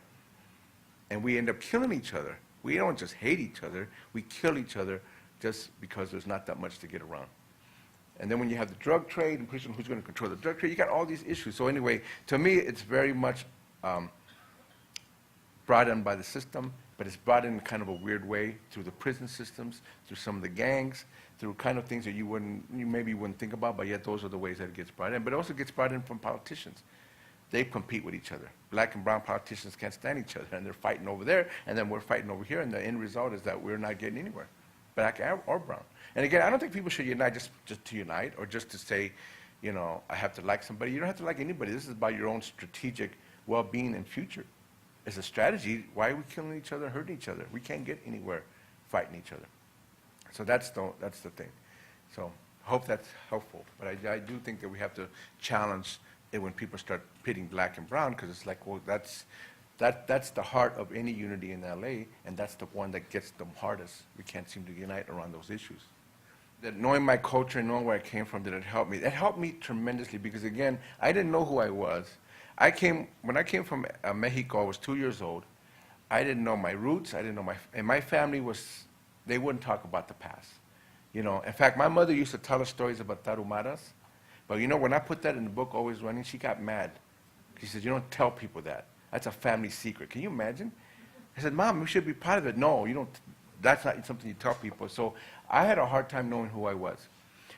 And we end up killing each other. We don't just hate each other, we kill each other just because there's not that much to get around. And then when you have the drug trade and who's going to control the drug trade, you got all these issues. So anyway, to me, it's very much brought in by the system, but it's brought in kind of a weird way through the prison systems, through some of the gangs, through kind of things that you maybe wouldn't think about, but yet those are the ways that it gets brought in. But it also gets brought in from politicians. They compete with each other. Black and brown politicians can't stand each other, and they're fighting over there, and then we're fighting over here, and the end result is that we're not getting anywhere, black or brown. And again, I don't think people should unite just to unite, or just to say, I have to like somebody. You don't have to like anybody. This is about your own strategic well-being and future. As a strategy, why are we killing each other, hurting each other? We can't get anywhere fighting each other. So that's the thing. So I hope that's helpful. But I do think that we have to challenge it when people start pitting black and brown, because it's like, well, that's the heart of any unity in LA, and that's the one that gets the hardest. We can't seem to unite around those issues. That knowing my culture and knowing where I came from, did it help me? It helped me tremendously because, again, I didn't know who I was. When I came from Mexico, I was 2 years old. I didn't know my roots. I didn't know and my family they wouldn't talk about the past. In fact, my mother used to tell us stories about Tarumaras. But when I put that in the book, Always Running, she got mad. She said, you don't tell people that. That's a family secret. Can you imagine? I said, Mom, we should be proud of it. No, you don't. That's not something you tell people. So I had a hard time knowing who I was.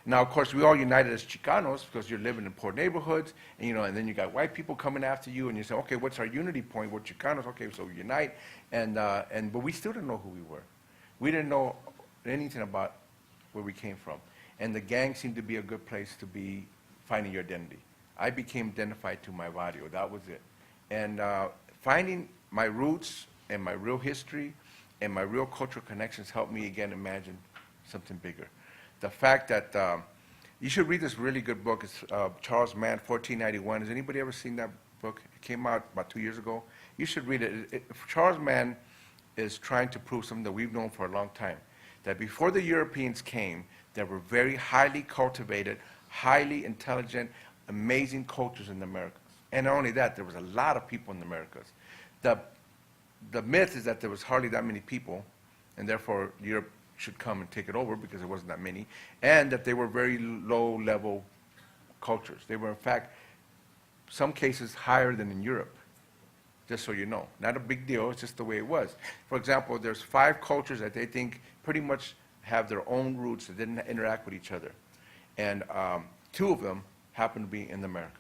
Now, of course, we all united as Chicanos because you're living in poor neighborhoods, and then you got white people coming after you, and you say, okay, what's our unity point? We're Chicanos, okay, so we unite, but we still didn't know who we were. We didn't know anything about where we came from, and the gang seemed to be a good place to be finding your identity. I became identified to my barrio, that was it. And finding my roots and my real history and my real cultural connections helped me, again, imagine something bigger. The fact that you should read this really good book. It's Charles Mann, 1491. Has anybody ever seen that book? It came out about 2 years ago. You should read it. Charles Mann is trying to prove something that we've known for a long time, that before the Europeans came, there were very highly cultivated, highly intelligent, amazing cultures in the Americas. And not only that, there was a lot of people in the Americas. The myth is that there was hardly that many people, and therefore Europe should come and take it over because there wasn't that many, and that they were very low-level cultures. They were, in fact, some cases higher than in Europe, just so you know. Not a big deal, it's just the way it was. For example, there's 5 cultures that they think pretty much have their own roots that didn't interact with each other. And 2 of them happen to be in the Americas.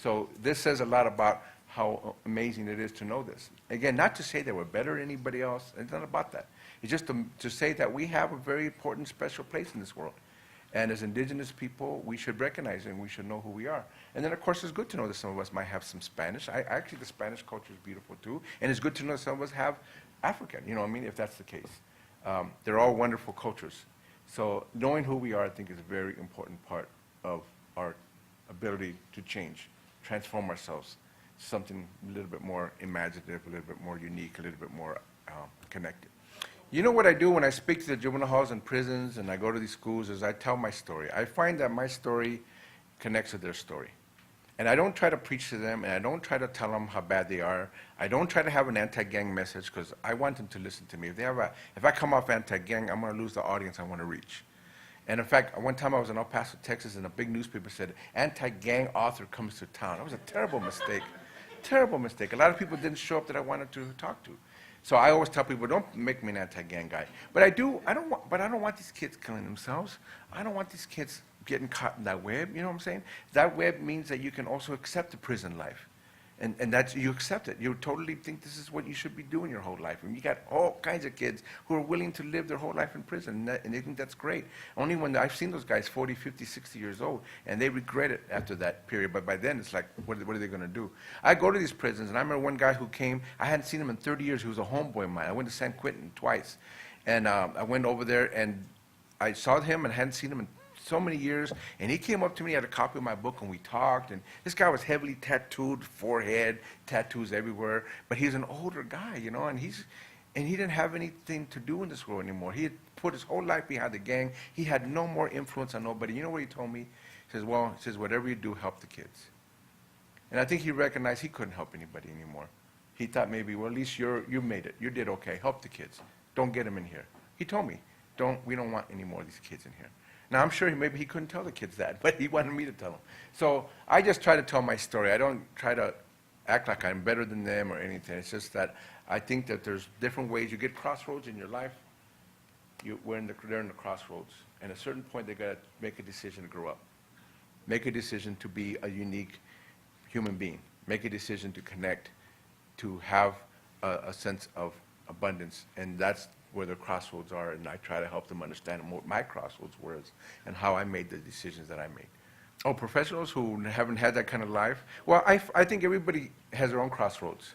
So this says a lot about how amazing it is to know this. Again, not to say that we're better than anybody else. It's not about that. It's just to say that we have a very important, special place in this world. And as indigenous people, we should recognize it and we should know who we are. And then, of course, it's good to know that some of us might have some Spanish. Actually, the Spanish culture is beautiful, too. And it's good to know that some of us have African, you know what I mean, if that's the case. They're all wonderful cultures. So knowing who we are, I think, is a very important part of our ability to change, transform ourselves, something a little bit more imaginative, a little bit more unique, a little bit more connected. You know what I do when I speak to the juvenile halls and prisons and I go to these schools is I tell my story. I find that my story connects to their story. And I don't try to preach to them, and I don't try to tell them how bad they are. I don't try to have an anti-gang message because I want them to listen to me. If I come off anti-gang, I'm going to lose the audience I want to reach. And in fact, one time I was in El Paso, Texas, and a big newspaper said, anti-gang author comes to town. That was a terrible mistake. Terrible mistake. A lot of people didn't show up that I wanted to talk to. So I always tell people, don't make me an anti-gang guy. But I don't want these kids killing themselves. I don't want these kids getting caught in that web, you know what I'm saying? That web means that you can also accept the prison life. And that's, you accept it. You totally think this is what you should be doing your whole life. And you got all kinds of kids who are willing to live their whole life in prison, and they think that's great. Only when I've seen those guys 40, 50, 60 years old, and they regret it after that period. But by then, it's like, what are they going to do? I go to these prisons, and I remember one guy who came, I hadn't seen him in 30 years. He was a homeboy of mine. I went to San Quentin twice. And I went over there, and I saw him and hadn't seen him in so many years, and he came up to me, he had a copy of my book, and we talked, and this guy was heavily tattooed, forehead, tattoos everywhere, but he's an older guy, you know, and he didn't have anything to do in this world anymore. He had put his whole life behind the gang. He had no more influence on nobody. You know what he told me? He says, whatever you do, help the kids. And I think he recognized he couldn't help anybody anymore. He thought maybe, well, at least you made it. You did okay. Help the kids. Don't get them in here. He told me, we don't want any more of these kids in here. Now, I'm sure maybe he couldn't tell the kids that, but he wanted me to tell them. So I just try to tell my story. I don't try to act like I'm better than them or anything. It's just that I think that there's different ways. You get crossroads in your life. They're in the crossroads. And at a certain point, they got to make a decision to grow up. Make a decision to be a unique human being. Make a decision to connect, to have a sense of abundance. And that's where the crossroads are, and I try to help them understand what my crossroads were and how I made the decisions that I made. Oh, professionals who haven't had that kind of life? Well, I think everybody has their own crossroads.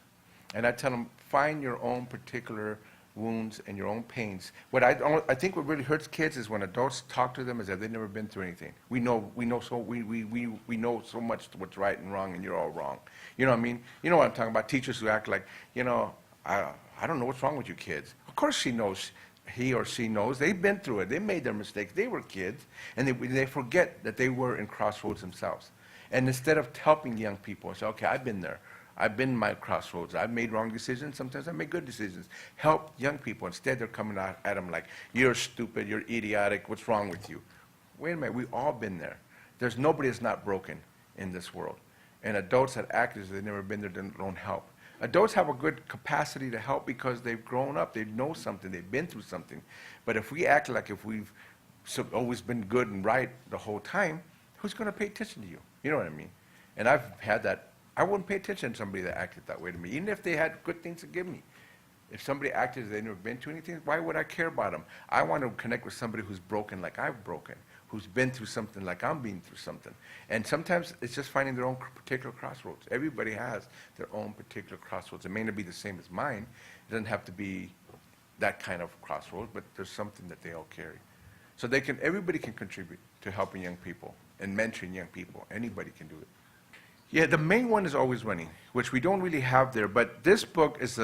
And I tell them, find your own particular wounds and your own pains. What I think what really hurts kids is when adults talk to them as if they've never been through anything. We know so much what's right and wrong, and you're all wrong. You know what I mean? You know what I'm talking about? Teachers who act like, you know, I don't know what's wrong with you kids. Of course she knows, he or she knows. They've been through it. They made their mistakes. They were kids, and they forget that they were in crossroads themselves. And instead of helping young people, say, okay, I've been there. I've been in my crossroads. I've made wrong decisions. Sometimes I make good decisions. Help young people. Instead, they're coming at them like, you're stupid, you're idiotic, what's wrong with you? Wait a minute, we've all been there. There's nobody that's not broken in this world. And adults that act as if they've never been there don't help. Adults have a good capacity to help because they've grown up, they know something, they've been through something. But if we act like if we've always been good and right the whole time, who's going to pay attention to you? You know what I mean? And I've had that. I wouldn't pay attention to somebody that acted that way to me, even if they had good things to give me. If somebody acted as if they've never been through anything, why would I care about them? I want to connect with somebody who's broken like I've broken, who's been through something like I'm being through something. And sometimes it's just finding their own particular crossroads. Everybody has their own particular crossroads. It may not be the same as mine. It doesn't have to be that kind of crossroads, but there's something that they all carry. So everybody can contribute to helping young people and mentoring young people. Anybody can do it. Yeah, the main one is Always Running, which we don't really have there, but this book is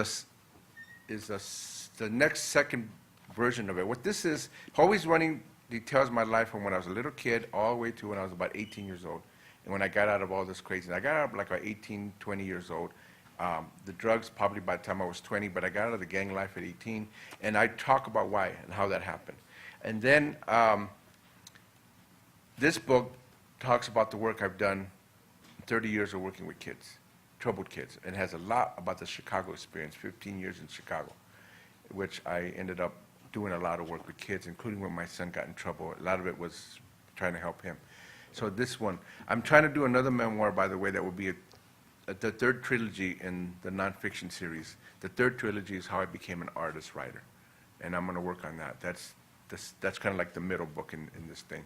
the next second version of it. What this is, Always Running details my life from when I was a little kid all the way to when I was about 18 years old. And when I got out of all this crazy, I got out like 18, 20 years old. The drugs probably by the time I was 20, but I got out of the gang life at 18. And I talk about why and how that happened. And then this book talks about the work I've done 30 years of working with kids, troubled kids, and has a lot about the Chicago experience, 15 years in Chicago, which I ended up doing a lot of work with kids, including when my son got in trouble. A lot of it was trying to help him. So this one, I'm trying to do another memoir, by the way, that will be the third trilogy in the nonfiction series. The third trilogy is how I became an artist writer, and I'm going to work on that. That's kind of like the middle book in this thing.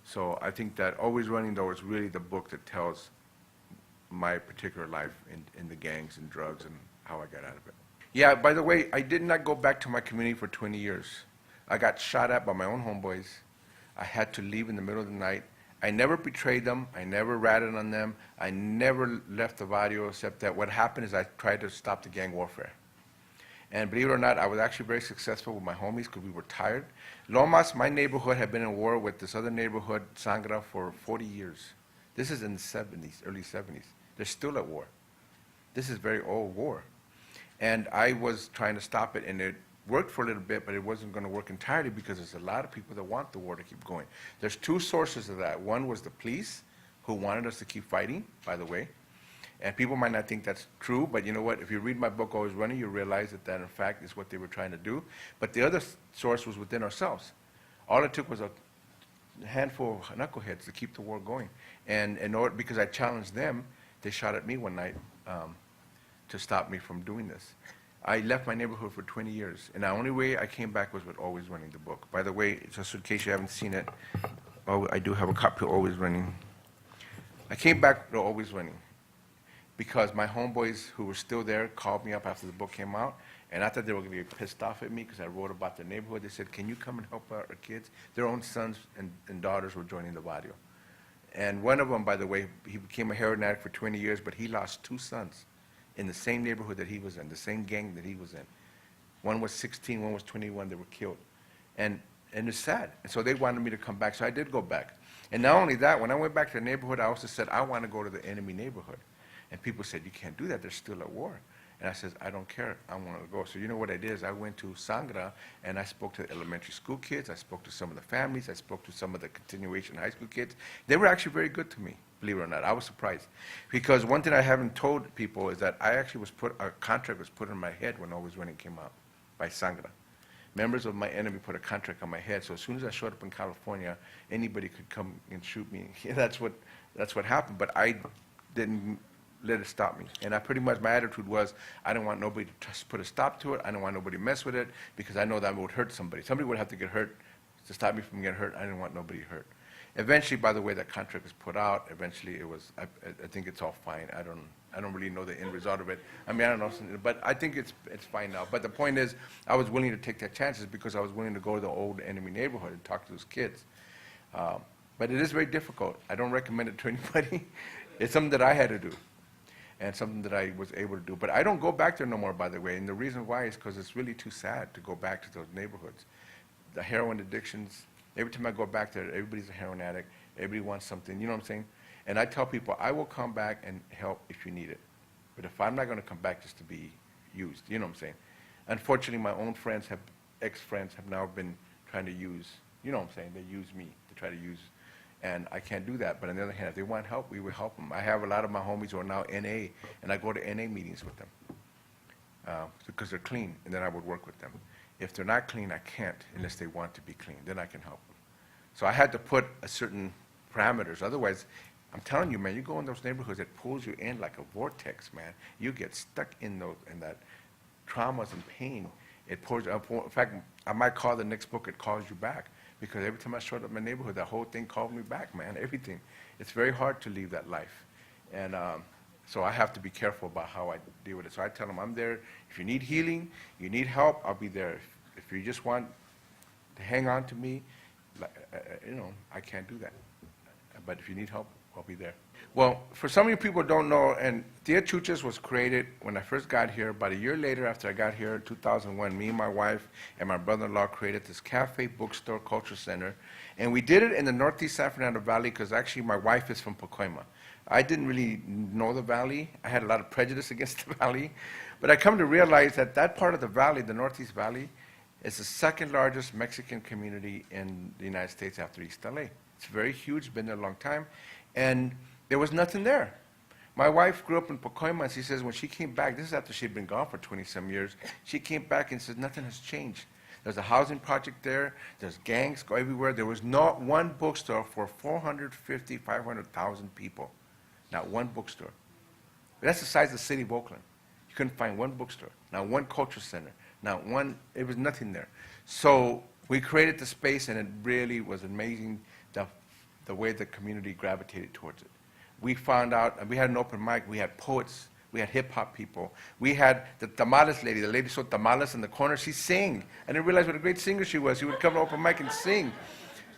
So I think that Always Running, though, is really the book that tells my particular life in the gangs and drugs and how I got out of it. Yeah, by the way, I did not go back to my community for 20 years. I got shot at by my own homeboys. I had to leave in the middle of the night. I never betrayed them. I never ratted on them. I never left the barrio, except that what happened is I tried to stop the gang warfare. And believe it or not, I was actually very successful with my homies because we were tired. Lomas, my neighborhood, had been in war with this other neighborhood, Sangra, for 40 years. This is in the 70s, early 70s. They're still at war. This is very old war. And I was trying to stop it, and it worked for a little bit, but it wasn't going to work entirely because there's a lot of people that want the war to keep going. There's two sources of that. One was the police, who wanted us to keep fighting, by the way. And people might not think that's true, but you know what? If you read my book, Always Running, you realize that that, in fact, is what they were trying to do. But the other source was within ourselves. All it took was a handful of knuckleheads to keep the war going. And in order, because I challenged them, they shot at me one night to stop me from doing this. I left my neighborhood for 20 years, and the only way I came back was with Always Running, the book. By the way, just in case you haven't seen it, I do have a copy of Always Running. I came back to Always Running because my homeboys who were still there called me up after the book came out, and I thought they were going to be pissed off at me because I wrote about the neighborhood. They said, can you come and help out our kids? Their own sons and daughters were joining the barrio. And one of them, by the way, he became a heroin addict for 20 years, but he lost two sons in the same neighborhood that he was in, the same gang that he was in. One was 16, one was 21, they were killed. And it's sad. And so they wanted me to come back, so I did go back. And not only that, when I went back to the neighborhood, I also said, I want to go to the enemy neighborhood. And people said, you can't do that, they're still at war. And I said, I don't care, I want to go. So you know what I did is I went to Sangra, and I spoke to the elementary school kids, I spoke to some of the families, I spoke to some of the continuation high school kids. They were actually very good to me, believe it or not. I was surprised. Because one thing I haven't told people is that I actually a contract was put on my head when Always Running came out by Sangra. Members of my enemy put a contract on my head, so as soon as I showed up in California, anybody could come and shoot me. That's what happened, but I didn't let it stop me. And my attitude was, I don't want nobody to put a stop to it. I don't want nobody to mess with it because I know that would hurt somebody. Somebody would have to get hurt to stop me from getting hurt. I didn't want nobody hurt. Eventually, by the way, that contract was put out. Eventually, it was, I think it's all fine. I don't really know the end result of it. I mean, I don't know, but I think it's fine now. But the point is, I was willing to take that chances because I was willing to go to the old enemy neighborhood and talk to those kids. But it is very difficult. I don't recommend it to anybody. It's something that I had to do, and something that I was able to do. But I don't go back there no more, by the way, and the reason why is because it's really too sad to go back to those neighborhoods. The heroin addictions, every time I go back there, everybody's a heroin addict, everybody wants something, you know what I'm saying? And I tell people, I will come back and help if you need it. But if I'm not going to come back just to be used, you know what I'm saying? Unfortunately, my own friends ex-friends have now been trying to use, you know what I'm saying? They use me to try to use. And I can't do that. But on the other hand, if they want help, we will help them. I have a lot of my homies who are now NA, and I go to NA meetings with them because they're clean, and then I would work with them. If they're not clean, I can't unless they want to be clean. Then I can help them. So I had to put a certain parameters. Otherwise, I'm telling you, man, you go in those neighborhoods, it pulls you in like a vortex, man. You get stuck in that traumas and pain. It pulls you up. In fact, I might call the next book, It Calls You Back. Because every time I showed up in my neighborhood, that whole thing called me back, man, everything. It's very hard to leave that life. And so I have to be careful about how I deal with it. So I tell them, I'm there. If you need healing, you need help, I'll be there. If you just want to hang on to me, I can't do that. But if you need help, I'll be there. Well, for some of you people who don't know, and Tia Chuchas was created when I first got here. About a year later, after I got here in 2001, me and my wife and my brother-in-law created this cafe, bookstore, culture center. And we did it in the Northeast San Fernando Valley because actually my wife is from Pacoima. I didn't really know the valley. I had a lot of prejudice against the valley. But I come to realize that that part of the valley, the Northeast Valley, is the second largest Mexican community in the United States after East LA. It's very huge, been there a long time. And there was nothing there. My wife grew up in Pacoima, and she says when she came back, this is after she'd been gone for 20-some years, she came back and says nothing has changed. There's a housing project there. There's gangs go everywhere. There was not one bookstore for 450, 500,000 people. Not one bookstore. That's the size of the city of Oakland. You couldn't find one bookstore, not one culture center, not one, it was nothing there. So we created the space, and it really was amazing the way the community gravitated towards it. We found out, and we had an open mic, we had poets, we had hip-hop people. We had the tamales lady, the lady sold tamales in the corner, she sang. I didn't realize what a great singer she was. She would come to open mic and sing.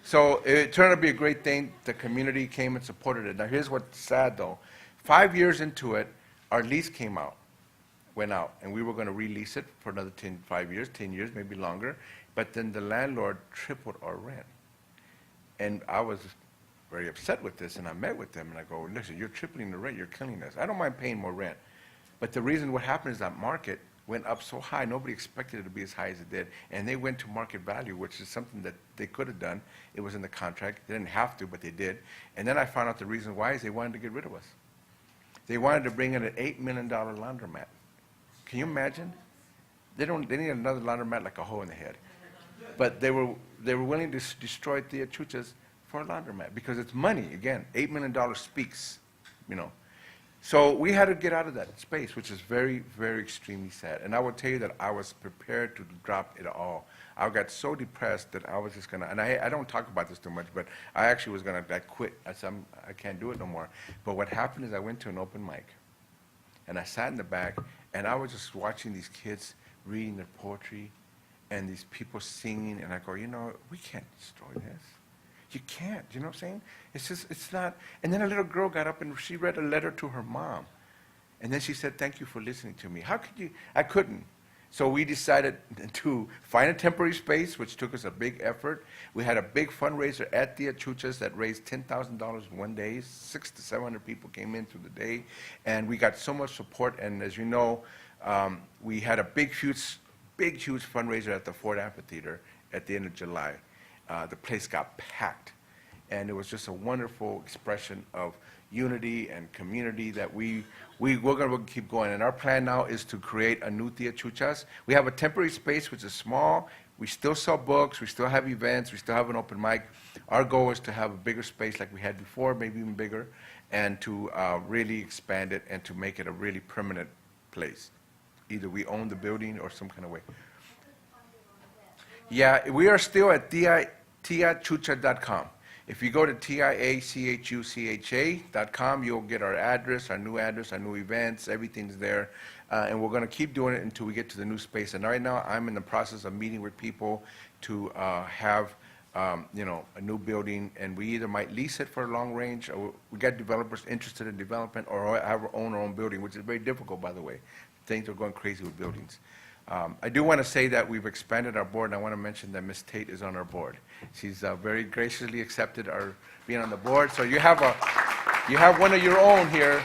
So it turned out to be a great thing. The community came and supported it. Now here's what's sad though. 5 years into it, our lease went out, and we were going to release it for another 5 years, 10 years, maybe longer. But then the landlord tripled our rent. And I was very upset with this, and I met with them, and I go, listen, you're tripling the rent, you're killing us. I don't mind paying more rent. But the reason what happened is that market went up so high, nobody expected it to be as high as it did. And they went to market value, which is something that they could have done. It was in the contract. They didn't have to, but they did. And then I found out the reason why is they wanted to get rid of us. They wanted to bring in an $8 million laundromat. Can you imagine? They need another laundromat like a hole in the head. But they were willing to destroy Tia Chuchas for a laundromat because it's money. Again, $8 million speaks, you know. So we had to get out of that space, which is very, very extremely sad. And I will tell you that I was prepared to drop it all. I got so depressed that I was just going to, and I don't talk about this too much, but I actually was going to quit. I said, I can't do it no more. But what happened is I went to an open mic, and I sat in the back, and I was just watching these kids reading their poetry and these people singing, and I go, you know, we can't destroy this. You can't, you know what I'm saying? It's just, it's not. And then a little girl got up and she read a letter to her mom. And then she said, thank you for listening to me. How could you? I couldn't. So we decided to find a temporary space, which took us a big effort. We had a big fundraiser at Tia Chuchas that raised $10,000 in one day. 600 to 700 people came in through the day. And we got so much support. And as you know, we had a big, huge fundraiser at the Ford Amphitheater at the end of July. The place got packed, and it was just a wonderful expression of unity and community that we're going to keep going. And our plan now is to create a new Tia Chuchas. We have a temporary space which is small. We still sell books. We still have events. We still have an open mic. Our goal is to have a bigger space like we had before, maybe even bigger, and to really expand it and to make it a really permanent place. Either we own the building or some kind of way. Yeah, we are still at tiachucha.com. If you go to tiachucha.com, you'll get our address, our new events, everything's there. And we're going to keep doing it until we get to the new space. And right now, I'm in the process of meeting with people to have, you know, a new building. And we either might lease it for long range, or we got developers interested in development, or have our own building, which is very difficult, by the way. Things are going crazy with buildings. I do want to say that we've expanded our board, and I want to mention that Ms. Tate is on our board. She's very graciously accepted our being on the board. So you have one of your own here,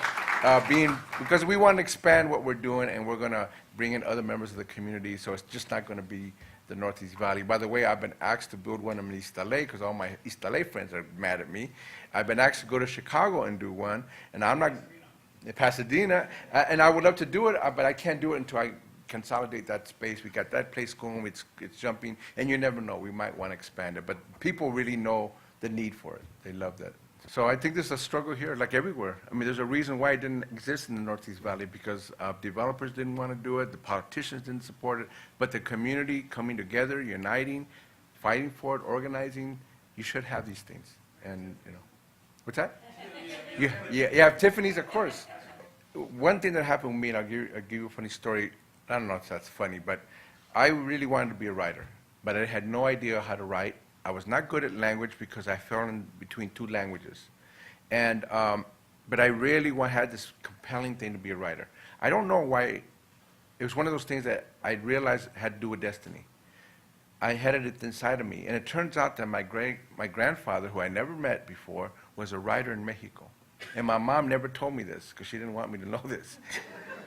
because we want to expand what we're doing, and we're going to bring in other members of the community. So it's just not going to be the Northeast Valley. By the way, I've been asked to build one in East LA because all my East LA friends are mad at me. I've been asked to go to Chicago and do one, and I'm not in Pasadena, and I would love to do it, but I can't do it until I consolidate that space. We got that place going, it's jumping, and you never know, we might want to expand it. But people really know the need for it. They love that. So I think there's a struggle here, like everywhere. I mean, there's a reason why it didn't exist in the Northeast Valley, because developers didn't want to do it, the politicians didn't support it, but the community coming together, uniting, fighting for it, organizing, you should have these things. And, you know, what's that? Yeah, Tiffany's, of course. One thing that happened with me, and I'll give you a funny story. I don't know if that's funny, but I really wanted to be a writer, but I had no idea how to write. I was not good at language because I fell in between two languages. And, but I really had this compelling thing to be a writer. I don't know why. It was one of those things that I realized had to do with destiny. I had it inside of me. And it turns out that my grandfather, who I never met before, was a writer in Mexico. And my mom never told me this because she didn't want me to know this.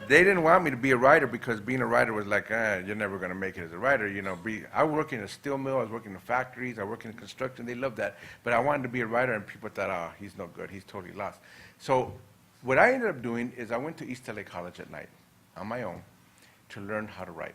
They didn't want me to be a writer because being a writer was like, you're never going to make it as a writer. You know, I was working in a steel mill, I was working in factories, I was working in construction. They loved that. But I wanted to be a writer, and people thought, he's no good. He's totally lost. So what I ended up doing is I went to East LA College at night on my own to learn how to write.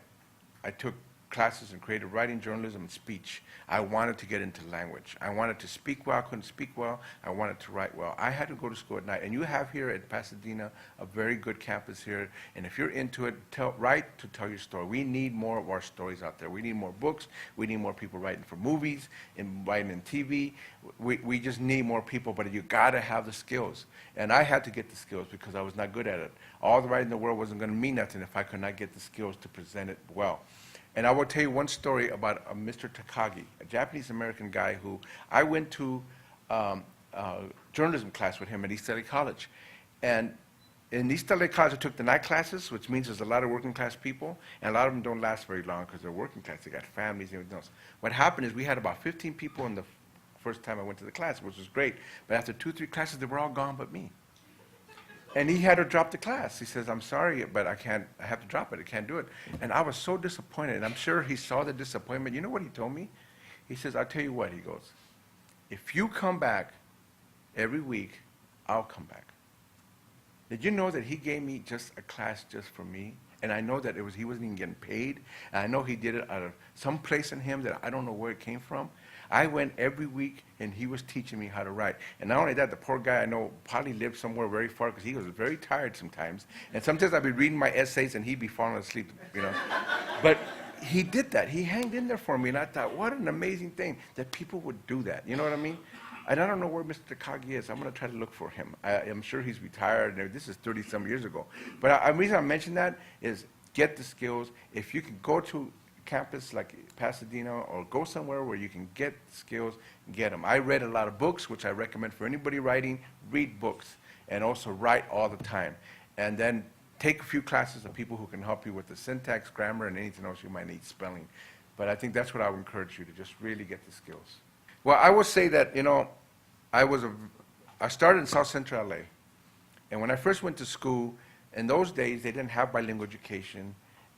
I took classes in creative writing, journalism, and speech. I wanted to get into language. I wanted to speak well. I couldn't speak well. I wanted to write well. I had to go to school at night. And you have here at Pasadena a very good campus here. And if you're into it, write to tell your story. We need more of our stories out there. We need more books. We need more people writing for movies and writing in TV. We just need more people, but you got to have the skills. And I had to get the skills because I was not good at it. All the writing in the world wasn't going to mean nothing if I could not get the skills to present it well. And I will tell you one story about Mr. Takagi, a Japanese-American guy who I went to journalism class with him at East LA College. And in East LA College, I took the night classes, which means there's a lot of working-class people, and a lot of them don't last very long because they're working class. They got families and everything else. What happened is we had about 15 people in the first time I went to the class, which was great. But after 2 or 3 classes, they were all gone but me. And he had to drop the class. He says, I'm sorry, but I have to drop it. I can't do it. And I was so disappointed. And I'm sure he saw the disappointment. You know what he told me? He says, I'll tell you what, he goes, if you come back every week, I'll come back. Did you know that he gave me just a class just for me? And I know that he wasn't even getting paid. And I know he did it out of some place in him that I don't know where it came from. I went every week, and he was teaching me how to write. And not only that, the poor guy I know probably lived somewhere very far because he was very tired sometimes. And sometimes I'd be reading my essays, and he'd be falling asleep, you know. But he did that. He hanged in there for me, and I thought, what an amazing thing that people would do that. You know what I mean? And I don't know where Mr. Takagi is. I'm going to try to look for him. I'm sure he's retired. And this is 30-some years ago. But the reason I mention that is get the skills. If you can go to campus like Pasadena or go somewhere where you can get skills, get them. I read a lot of books, which I recommend for anybody writing. Read books and also write all the time. And then take a few classes of people who can help you with the syntax, grammar, and anything else you might need, spelling. But I think that's what I would encourage you to just really get the skills. Well, I would say that, you know, I started in South Central LA. And when I first went to school, in those days, they didn't have bilingual education.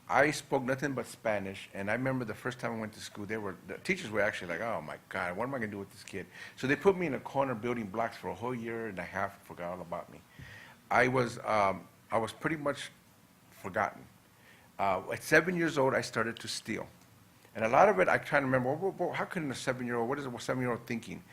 I spoke nothing but Spanish, and I remember the first time I went to school, the teachers were actually like, oh my God, what am I gonna do with this kid? So they put me in a corner building blocks for a whole year and a half, forgot all about me. I was pretty much forgotten. At 7 years old, I started to steal. And a lot of it, I try to remember, well, how can a 7-year-old, what is a 7-year-old thinking?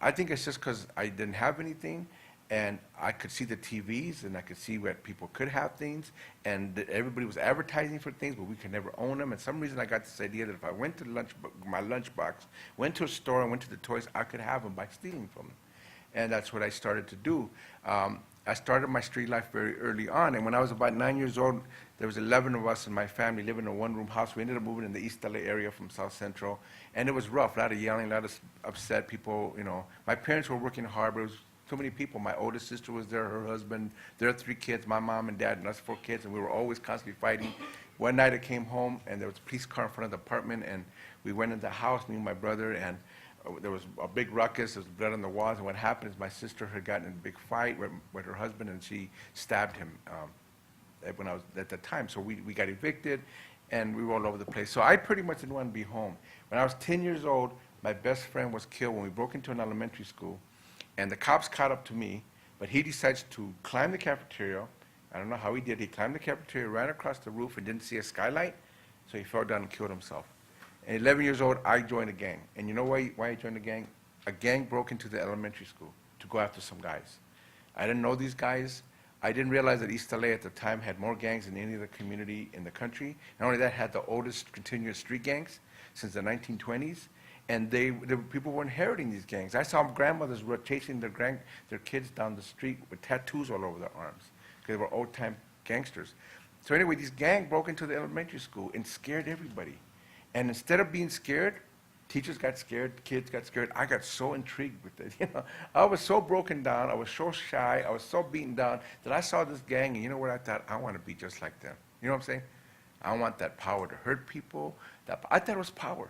I think it's just because I didn't have anything, and I could see the TVs, and I could see where people could have things, and that everybody was advertising for things, but we could never own them. And some reason I got this idea that if I went to my lunchbox, went to a store and went to the toys, I could have them by stealing from them. And that's what I started to do. I started my street life very early on, and when I was about 9 years old, there was 11 of us in my family living in a one-room house. We ended up moving in the East LA area from South Central, and it was rough, a lot of yelling, a lot of upset people, you know. My parents were working hard, but it was too many people. My oldest sister was there, her husband, their 3 kids, my mom and dad, and us 4 kids, and we were always constantly fighting. One night I came home, and there was a police car in front of the apartment, and we went into the house, me and my brother, and there was a big ruckus, there was blood on the walls, and what happened is my sister had gotten in a big fight with her husband, and she stabbed him when I was at the time. So we got evicted, and we were all over the place. So I pretty much didn't want to be home. When I was 10 years old, my best friend was killed when we broke into an elementary school, and the cops caught up to me, but he decides to climb the cafeteria. I don't know how he did. He climbed the cafeteria, ran across the roof, and didn't see a skylight, so he fell down and killed himself. At 11 years old, I joined a gang. And you know why I joined a gang? A gang broke into the elementary school to go after some guys. I didn't know these guys. I didn't realize that East LA at the time had more gangs than any other community in the country. Not only that, had the oldest continuous street gangs since the 1920s. And people were inheriting these gangs. I saw grandmothers were chasing their kids down the street with tattoos all over their arms because they were old-time gangsters. So anyway, this gang broke into the elementary school and scared everybody. And instead of being scared, Teachers got scared, kids got scared. I got so intrigued with it. I was so broken down. I was so shy. I was so beaten down that I saw this gang, and you know what I thought? I want to be just like them. You know what I'm saying? I want that power to hurt people. I thought it was power.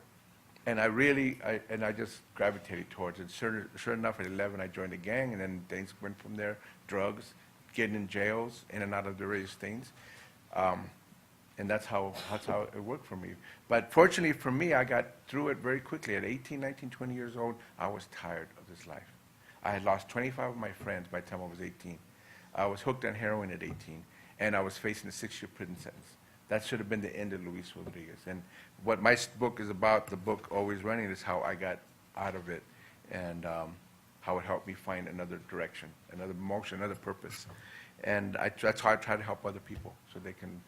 And I just gravitated towards it. Sure enough, at 11, I joined a gang, and then things went from there. Drugs, getting in jails, in and out of the various things. And that's how it worked for me. But fortunately for me, I got through it very quickly. At 18, 19, 20 years old, I was tired of this life. I had lost 25 of my friends by the time I was 18. I was hooked on heroin at 18, and I was facing a 6-year prison sentence. That should have been the end of Luis Rodriguez. And what my book is about, the book Always Running, is how I got out of it and how it helped me find another direction, another motion, another purpose. And that's how I try to help other people so they can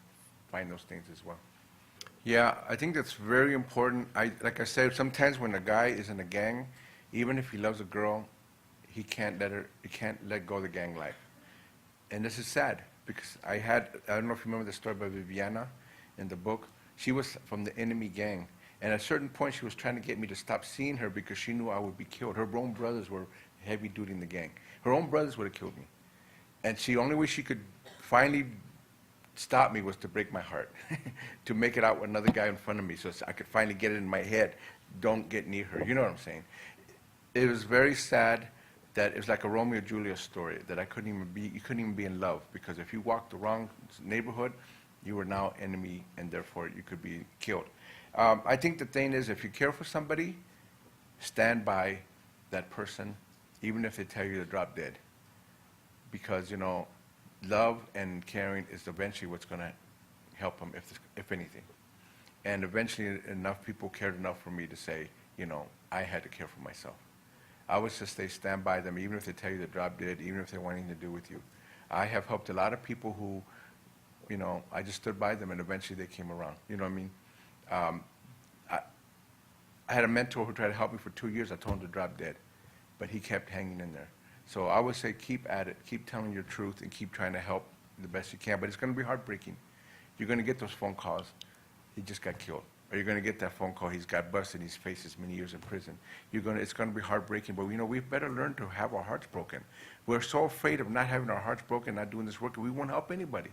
find those things as well. Yeah, I think that's very important. Like I said, sometimes when a guy is in a gang, even if he loves a girl, he can't let go of the gang life. And this is sad because I don't know if you remember the story about Viviana in the book. She was from the enemy gang. And at a certain point, she was trying to get me to stop seeing her because she knew I would be killed. Her own brothers were heavy duty in the gang. Her own brothers would have killed me. And the only way she could finally stop me was to break my heart, to make it out with another guy in front of me so I could finally get it in my head, don't get near her. You know what I'm saying? It was very sad that it was like a Romeo and Juliet story, that you couldn't even be in love, because if you walked the wrong neighborhood, you were now enemy, and therefore you could be killed. I think the thing is, if you care for somebody, stand by that person, even if they tell you to drop dead. Because, love and caring is eventually what's going to help them, if anything. And eventually enough people cared enough for me to say, I had to care for myself. I would just stand by them, even if they tell you to drop dead, even if they want anything to do with you. I have helped a lot of people who, I just stood by them, and eventually they came around. You know what I mean? I had a mentor who tried to help me for 2 years. I told him to drop dead, but he kept hanging in there. So I would say keep at it, keep telling your truth, and keep trying to help the best you can. But it's going to be heartbreaking. You're going to get those phone calls, he just got killed. Or you're going to get that phone call, he's got busted, he's faces many years in prison. It's going to be heartbreaking, but we better learn to have our hearts broken. We're so afraid of not having our hearts broken, not doing this work, we won't help anybody.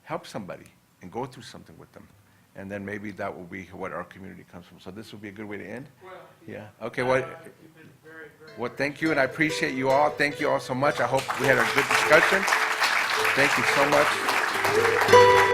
Help somebody and go through something with them. And then maybe that will be what our community comes from. So this will be a good way to end? Well, yeah. Okay, well, thank you, and I appreciate you all. Thank you all so much. I hope we had a good discussion. Thank you so much.